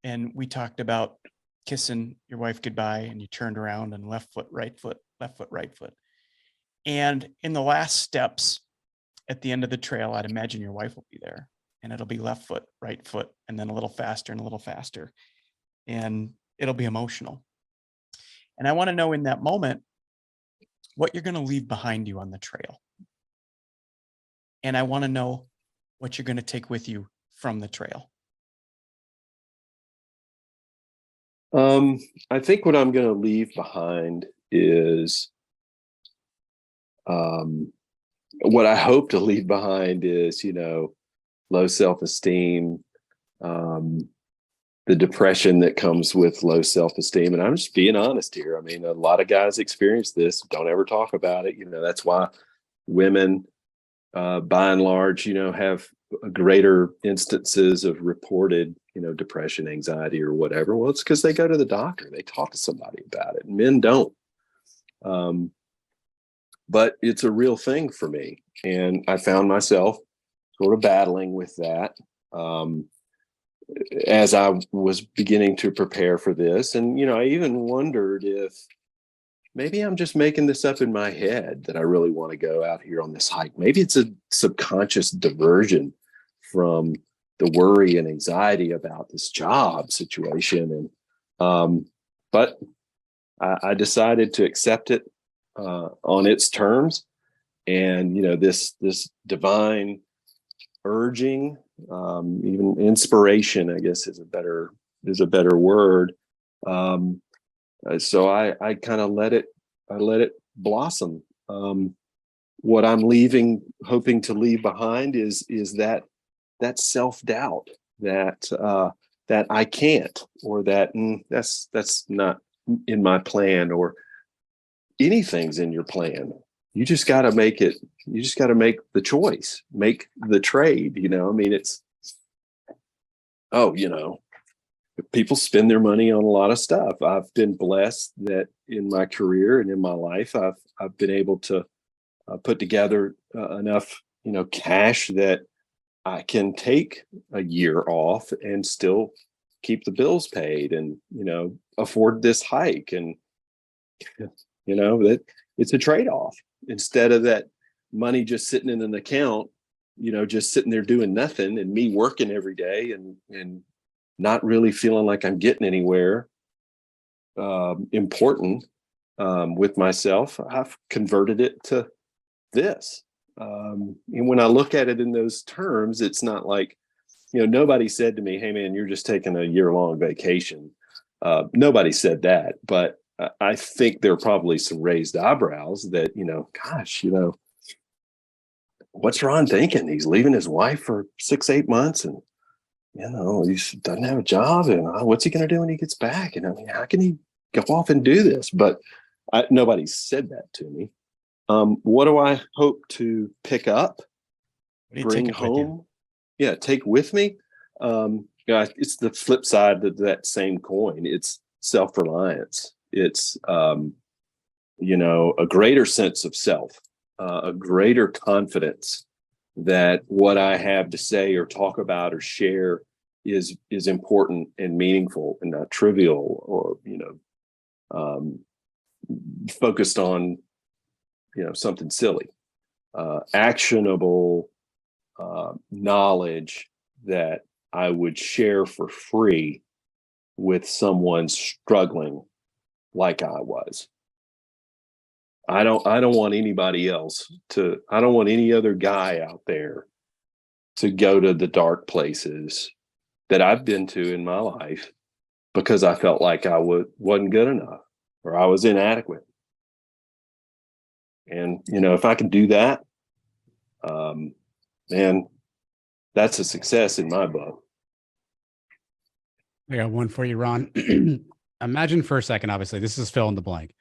and we talked about kissing your wife goodbye and you turned around and left foot, right foot, left foot, right foot. And in the last steps at the end of the trail, I'd imagine your wife will be there and it'll be left foot, right foot, and then a little faster and a little faster. And it'll be emotional. And I want to know in that moment what you're going to leave behind you on the trail. And I want to know what you're going to take with you from the trail. I think what I'm going to leave behind is, what I hope to leave behind is, low self-esteem, the depression that comes with low self-esteem. And I'm just being honest here. I mean, a lot of guys experience this, don't ever talk about it. That's why women, by and large, have greater instances of reported, depression, anxiety, or whatever. Well, it's because they go to the doctor, they talk to somebody about it. Men don't. But it's a real thing for me. And I found myself sort of battling with that as I was beginning to prepare for this. And, I even wondered if maybe I'm just making this up in my head that I really want to go out here on this hike. Maybe it's a subconscious diversion from the worry and anxiety about this job situation. And, but I decided to accept it on its terms. And, this divine urging, even inspiration, I guess is a better word. So I kind of let it blossom. What I'm hoping to leave behind is that self-doubt that I can't, or that that's not in my plan, or anything's in your plan. You just got to make it. You just got to make the choice, make the trade. I mean, people spend their money on a lot of stuff. I've been blessed that in my career and in my life, I've been able to put together enough, cash that I can take a year off and still keep the bills paid and, afford this hike. And, that it's a trade-off. Instead of that money just sitting in an account, just sitting there doing nothing, and me working every day and not really feeling like I'm getting anywhere important with myself, I've converted it to this. And when I look at it in those terms, it's not like, nobody said to me, hey man, you're just taking a year-long vacation. Nobody said that, but I think there are probably some raised eyebrows that, gosh, what's Ron thinking? He's leaving his wife for 6-8 months and, he doesn't have a job, and what's he going to do when he gets back? And I mean, how can he go off and do this? But nobody said that to me. What do I hope to pick up, What do you bring take it with you? home? Yeah, take with me. It's the flip side of that same coin. It's self-reliance. It's a greater sense of self, a greater confidence that what I have to say or talk about or share is important and meaningful and not trivial or focused on something silly. Actionable knowledge that I would share for free with someone struggling like I was. I don't want anybody else I don't want any other guy out there to go to the dark places that I've been to in my life because I felt like I wasn't good enough or I was inadequate. And, if I can do that, man, that's a success in my book. I got one for you, Ron. Imagine for a second, obviously, this is fill in the blank.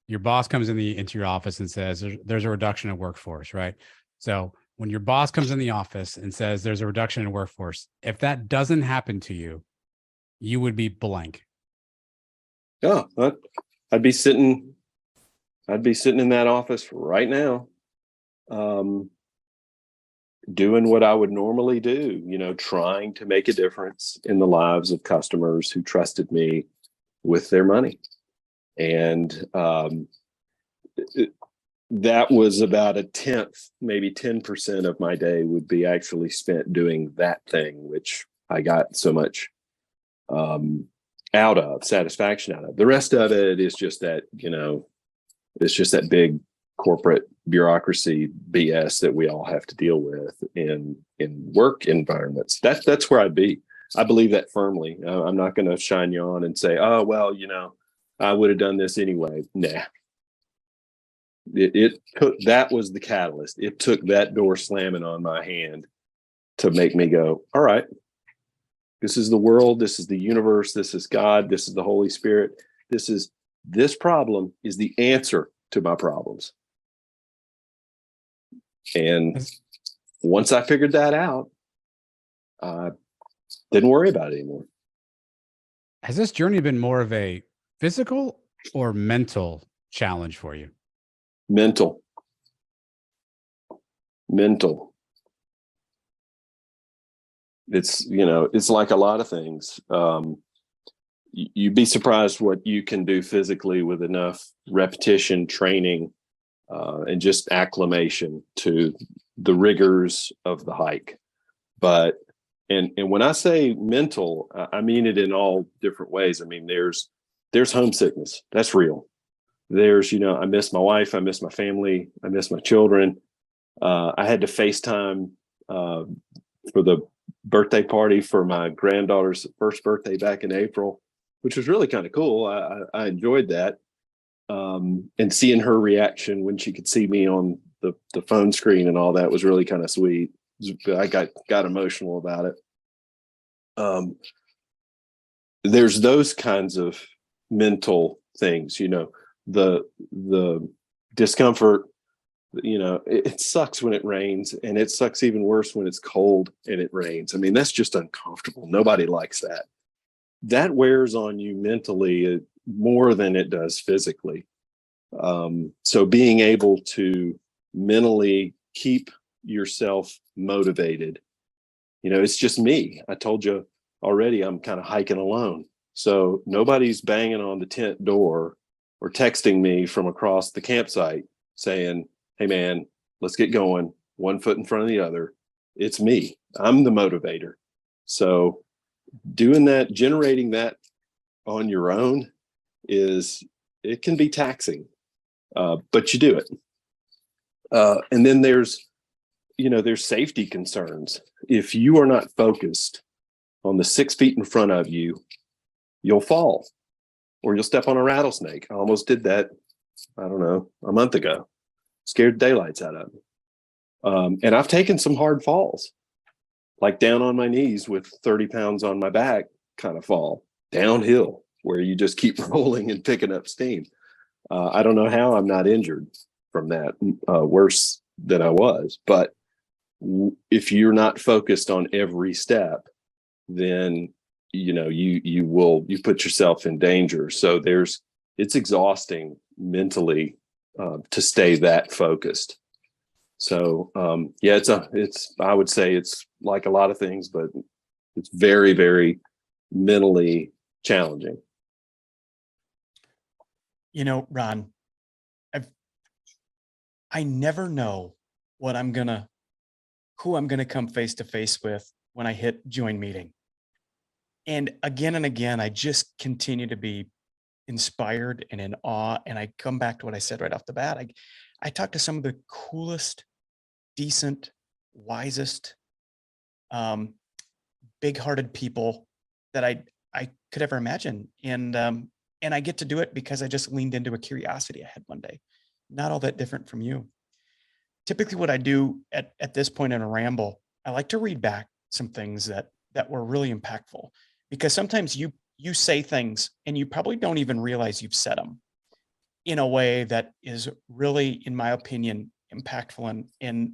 Your boss comes into your office and says there's a reduction in workforce, right? So when your boss comes in the office and says there's a reduction in workforce, if that doesn't happen to you, you would be blank. Yeah, I'd be sitting in that office right now, doing what I would normally do, trying to make a difference in the lives of customers who trusted me with their money. And that was about a tenth, maybe 10% of my day would be actually spent doing that thing, which I got so much satisfaction out of. The rest of it is just that, it's just that big corporate bureaucracy BS that we all have to deal with in work environments. That's where I'd be. I believe that firmly. I'm not going to shine you on and say, oh, well, I would have done this anyway. Nah. That was the catalyst. It took that door slamming on my hand to make me go, all right, this is the world. This is the universe. This is God. This is the Holy Spirit. This problem is the answer to my problems. And once I figured that out, I didn't worry about it anymore. Has this journey been more of a physical or mental challenge for you? Mental. It's like a lot of things. You'd be surprised what you can do physically with enough repetition, training, and just acclimation to the rigors of the hike. But and when I say mental, I mean it in all different ways. I mean, there's homesickness. That's real. There's, I miss my wife. I miss my family. I miss my children. I had to FaceTime for the birthday party for my granddaughter's first birthday back in April, which was really kind of cool. I enjoyed that. And seeing her reaction when she could see me on the phone screen and all that was really kind of sweet. I got emotional about it. There's those kinds of mental things, the discomfort, it sucks when it rains, and it sucks even worse when it's cold and it rains. I mean, that's just uncomfortable. Nobody likes that. That wears on you mentally more than it does physically. So being able to mentally keep yourself motivated, it's just me. I told you already, I'm kind of hiking alone. So nobody's banging on the tent door or texting me from across the campsite saying, hey man, let's get going, one foot in front of the other. It's me. I'm the motivator. So doing that, generating that on your own it can be taxing, but you do it. And then there's safety concerns. If you are not focused on the 6 feet in front of you, you'll fall or you'll step on a rattlesnake. I almost did that, I don't know, a month ago. Scared daylights out of me. And I've taken some hard falls, like down on my knees with 30 pounds on my back kind of fall, downhill, where you just keep rolling and picking up steam. I don't know how I'm not injured. from that, worse than I was. But if you're not focused on every step, then you put yourself in danger. So it's exhausting mentally to stay that focused. So I would say it's like a lot of things, but it's very, very mentally challenging. Ron, I never know who I'm gonna come face to face with when I hit join meeting. And again, I just continue to be inspired and in awe. And I come back to what I said right off the bat. I talk to some of the coolest, decent, wisest, big-hearted people that I could ever imagine. And I get to do it because I just leaned into a curiosity I had one day. Not all that different from you. Typically what I do at this point in a ramble, I like to read back some things that were really impactful, because sometimes you say things and you probably don't even realize you've said them in a way that is really, in my opinion, impactful and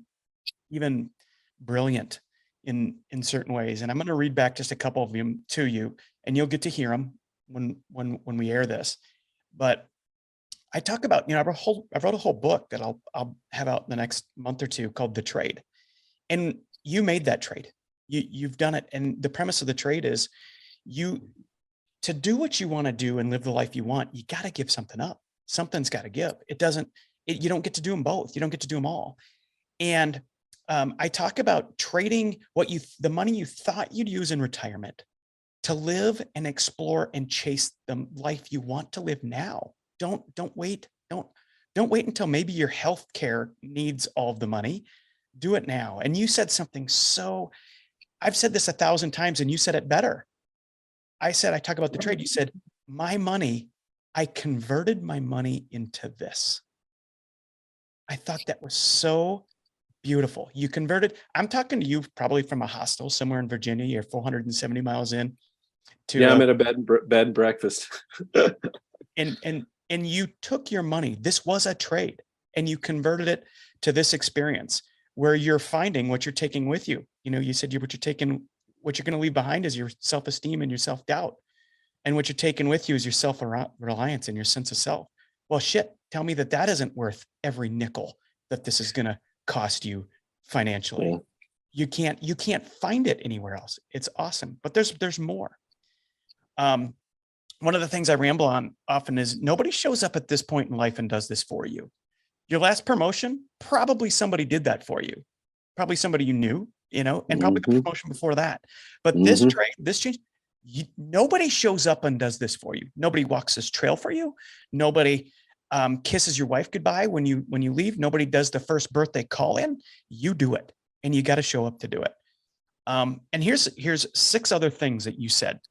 even brilliant in certain ways. And I'm going to read back just a couple of them to you, and you'll get to hear them when we air this. But I talk about, I wrote a whole book that I'll have out in the next month or two called The Trade. And you made that trade. You've done it. And the premise of the trade is to do what you want to do and live the life you want, you got to give something up. Something's got to give. You don't get to do them both. You don't get to do them all. And I talk about trading the money you thought you'd use in retirement to live and explore and chase the life you want to live now. Don't wait. Don't wait until maybe your health care needs all of the money. Do it now. And you said something I've said this 1,000 times and you said it better. I talk about the trade. You said, I converted my money into this. I thought that was so beautiful. You converted. I'm talking to you probably from a hostel somewhere in Virginia. You're 470 miles in. I'm at a bed and breakfast. and you took your money. This was a trade, and you converted it to this experience where you're finding what you're taking with you. You said what you're going to leave behind is your self-esteem and your self-doubt. And what you're taking with you is your self-reliance and your sense of self. Well, shit, tell me that isn't worth every nickel that this is going to cost you financially. Yeah. You can't find it anywhere else. It's awesome. But there's more. One of the things I ramble on often is nobody shows up at this point in life and does this for you. Your last promotion, probably somebody did that for you. Probably somebody you knew, and probably the promotion before that. But this change, nobody shows up and does this for you. Nobody walks this trail for you. Nobody kisses your wife goodbye when you leave. Nobody does the first birthday call in. You do it, and you got to show up to do it. And here's 6 other things that you said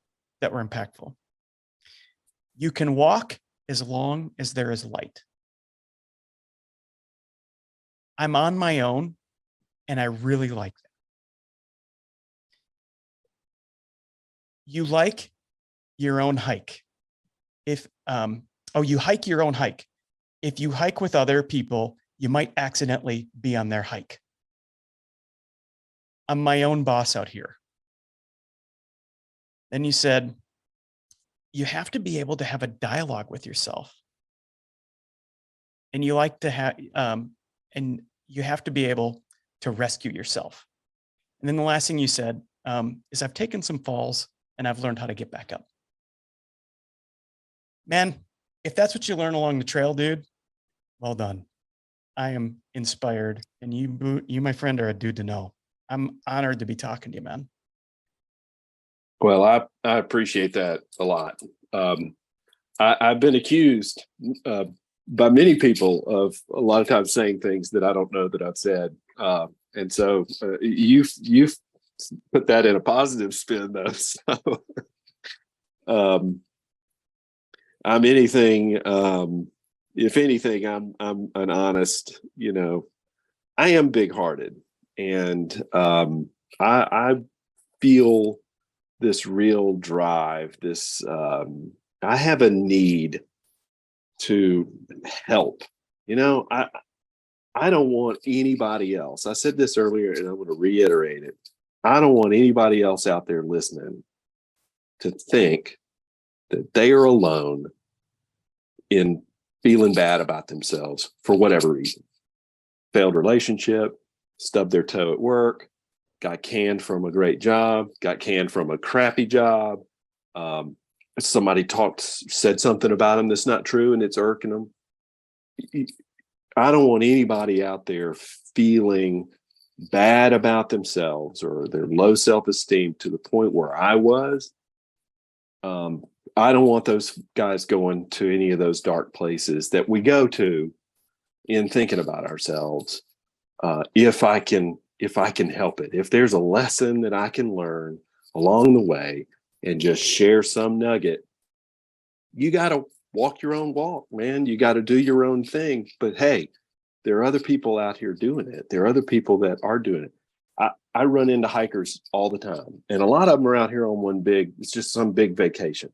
that were impactful. You can walk as long as there is light. I'm on my own, and I really like that. You like your own hike. You hike your own hike. If you hike with other people, you might accidentally be on their hike. I'm my own boss out here. Then you said, you have to be able to have a dialogue with yourself. And you like to have, and you have to be able to rescue yourself. And then the last thing you said is, I've taken some falls and I've learned how to get back up. Man, if that's what you learn along the trail, dude, well done. I am inspired, and you, my friend, are a dude to know. I'm honored to be talking to you, man. Well, I appreciate that a lot. I've been accused by many people of a lot of times saying things that I don't know that I've said. And so you've put that in a positive spin, though. So I'm anything, if anything, I'm an honest, I am big-hearted, and I feel this real drive, I have a need to help. I don't want anybody else. I said this earlier and I'm going to reiterate it. I don't want anybody else out there listening to think that they are alone in feeling bad about themselves for whatever reason. Failed relationship, stubbed their toe at work, got canned from a great job, got canned from a crappy job. Somebody said something about them that's not true and it's irking them. I don't want anybody out there feeling bad about themselves or their low self-esteem to the point where I was. I don't want those guys going to any of those dark places that we go to in thinking about ourselves. If I can help it, if there's a lesson that I can learn along the way and just share some nugget, you got to walk your own walk, man. You got to do your own thing. But hey, there are other people out here doing it. There are other people that are doing it. I run into hikers all the time, and a lot of them are out here on it's just some big vacation.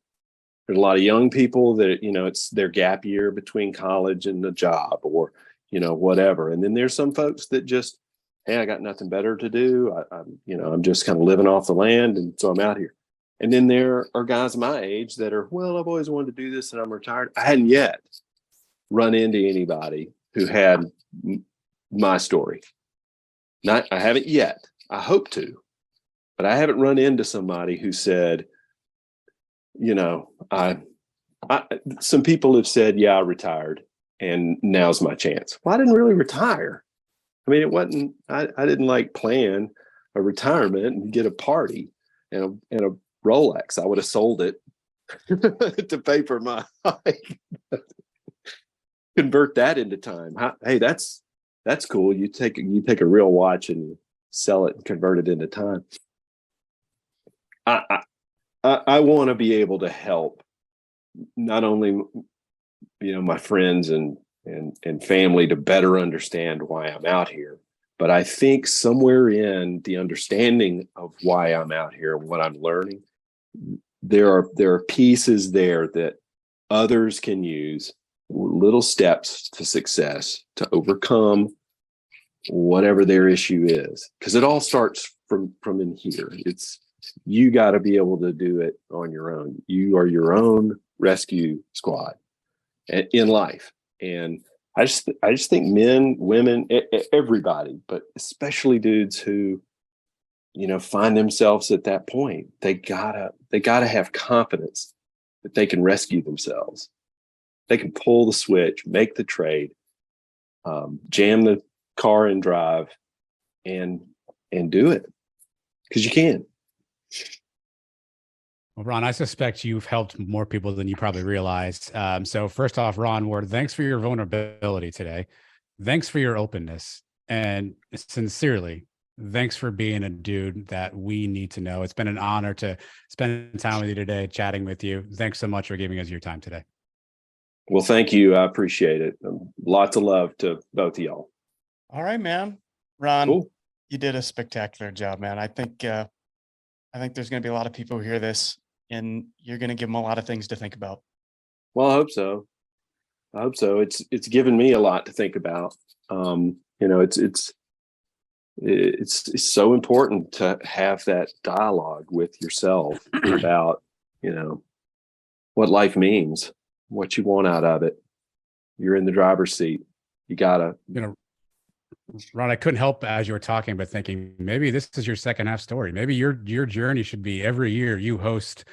There's a lot of young people that, it's their gap year between college and a job or, whatever. And then there's some folks that just, hey, I got nothing better to do. I'm just kind of living off the land. And so I'm out here. And then there are guys my age that are, well, I've always wanted to do this and I'm retired. I hadn't yet run into anybody who had my story. I haven't yet. I hope to, but I haven't run into somebody who said, some people have said, yeah, I retired and now's my chance. Well, I didn't really retire. I mean, it wasn't, I didn't plan a retirement and get a party and a Rolex. I would have sold it to pay for my hike. Convert that into time. Hey, that's cool. You take a real watch and you sell it and convert it into time. I want to be able to help not only my friends and family to better understand why I'm out here, but I think somewhere in the understanding of why I'm out here and what I'm learning, there are pieces there that others can use, little steps to success to overcome whatever their issue is, because it all starts from in here. You got to be able to do it on your own. You are your own rescue squad in life. And I just think men, women, everybody, but especially dudes who, find themselves at that point, they gotta have confidence that they can rescue themselves. They can pull the switch, make the trade, jam the car and drive, and do it, because you can. Well, Ron, I suspect you've helped more people than you probably realized. So first off, Ron Ward, thanks for your vulnerability today. Thanks for your openness. And sincerely, thanks for being a dude that we need to know. It's been an honor to spend time with you today, chatting with you. Thanks so much for giving us your time today. Well, thank you. I appreciate it. Lots of love to both of y'all. All right, man. Ron, Cool. You did a spectacular job, man. I think there's going to be a lot of people who hear this, and you're going to give them a lot of things to think about. Well, I hope so. It's given me a lot to think about. It's so important to have that dialogue with yourself about, what life means, what you want out of it. You're in the driver's seat. You gotta, Ron, I couldn't help as you were talking, but thinking maybe this is your second half story. Maybe your journey should be every year you host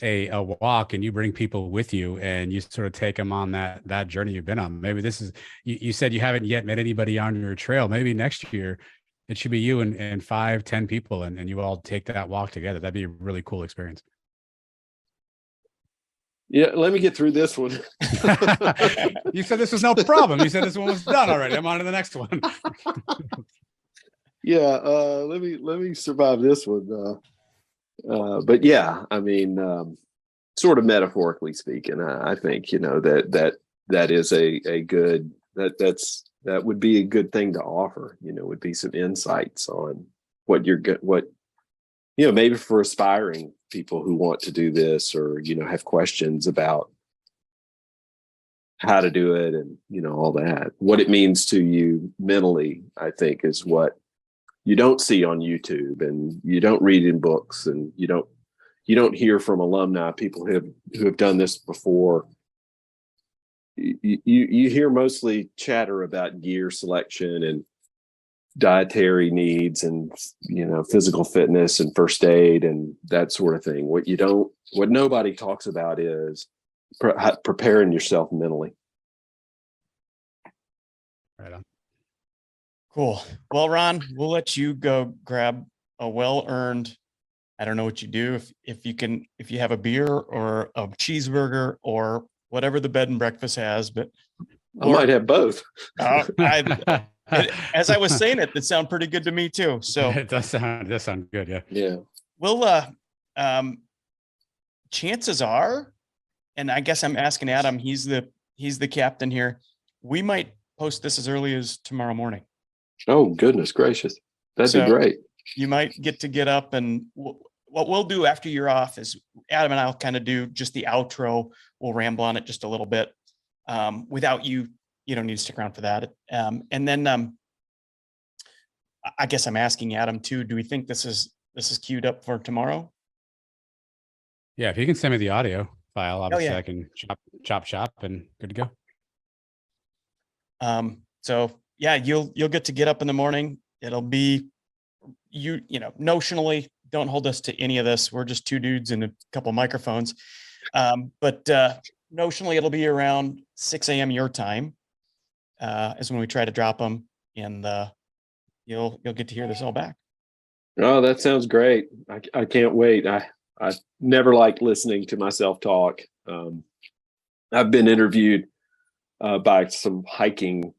a walk and you bring people with you and you sort of take them on that journey you've been on. Maybe this is, you said you haven't yet met anybody on your trail. Maybe next year it should be you and 5-10 people and you all take that walk together. That'd be a really cool experience. Yeah, let me get through this one. You said this was no problem. You said this one was done already. I'm on to the next one. Yeah, let me survive this one. But yeah, I mean, sort of metaphorically speaking, I think that is a good that would be a good thing to offer. Would be some insights on what you're good, maybe for aspiring people who want to do this or have questions about how to do it and, all that. What it means to you mentally, I think, is what you don't see on YouTube and you don't read in books, and you don't hear from alumni, people who have done this before. You hear mostly chatter about gear selection and dietary needs and physical fitness and first aid and that sort of thing. What nobody talks about is preparing yourself mentally. Right on. Cool. Well, Ron, we'll let you go grab a well-earned, I don't know what you do, if you have a beer or a cheeseburger or whatever the bed and breakfast has, but I might have both. As I was saying it sounded pretty good to me too. So it does sound good. Yeah. Yeah. We'll chances are, and I guess I'm asking Adam, he's the captain here. We might post this as early as tomorrow morning. Oh, goodness gracious. That'd be great. You might get up, and what we'll do after you're off is Adam and I'll kind of do just the outro. We'll ramble on it just a little bit without you. You don't need to stick around for that. And then I guess I'm asking Adam too, do we think this is queued up for tomorrow? Yeah. If you can send me the audio file, obviously yeah. I can chop and good to go. So yeah, you'll get up in the morning. It'll be notionally, don't hold us to any of this. We're just two dudes and a couple microphones. But notionally it'll be around 6 a.m. your time. Is when we try to drop them, and you'll get to hear this all back. Oh, that sounds great. I can't wait. I never liked listening to myself talk. I've been interviewed by some hiking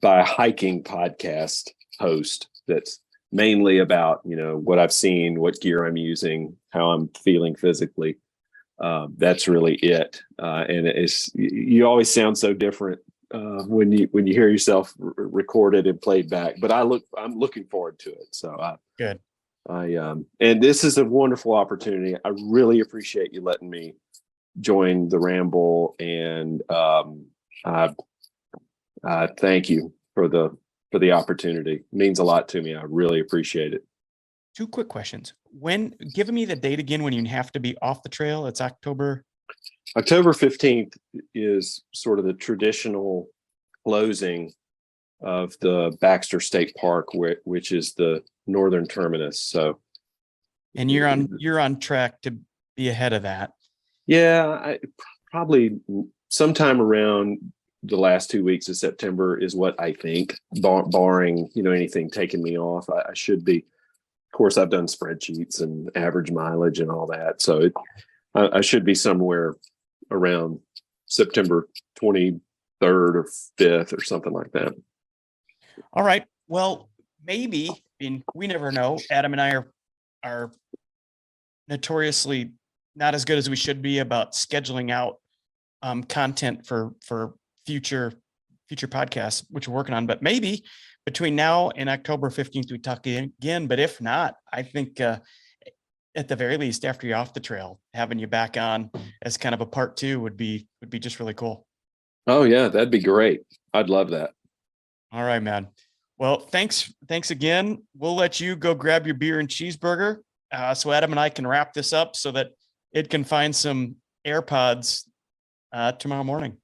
podcast host that's mainly about what I've seen, what gear I'm using, how I'm feeling physically. That's really it. And you always sound so different when you hear yourself recorded and played back, but I'm looking forward to it. So good. And this is a wonderful opportunity. I really appreciate you letting me join the Ramble, and thank you for the opportunity. It means a lot to me. I really appreciate it. 2 quick questions. Give me the date again when you have to be off the trail. It's October 15th is sort of the traditional closing of the Baxter State Park, which is the northern terminus. So, and you're on track to be ahead of that. Yeah, probably sometime around the last 2 weeks of September is what I think, barring anything taking me off. I should be. Of course, I've done spreadsheets and average mileage and all that, so I should be somewhere around September 23rd or 5th or something like that. All right. Well, maybe, we never know. Adam and I are notoriously not as good as we should be about scheduling out content for future podcasts, which we're working on. But maybe between now and October 15th, we talk again. But if not, I think at the very least, after you're off the trail, having you back on as kind of a part 2 would be just really cool. Oh yeah, that'd be great. I'd love that. All right, man. Well, thanks again. We'll let you go grab your beer and cheeseburger, so Adam and I can wrap this up so that it can find some AirPods tomorrow morning.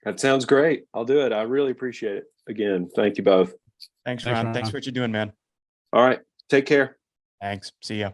That sounds great. I'll do it. I really appreciate it. Again, thank you both. Thanks, Ron. Thanks for what you're doing, man. All right. Take care. Thanks. See ya.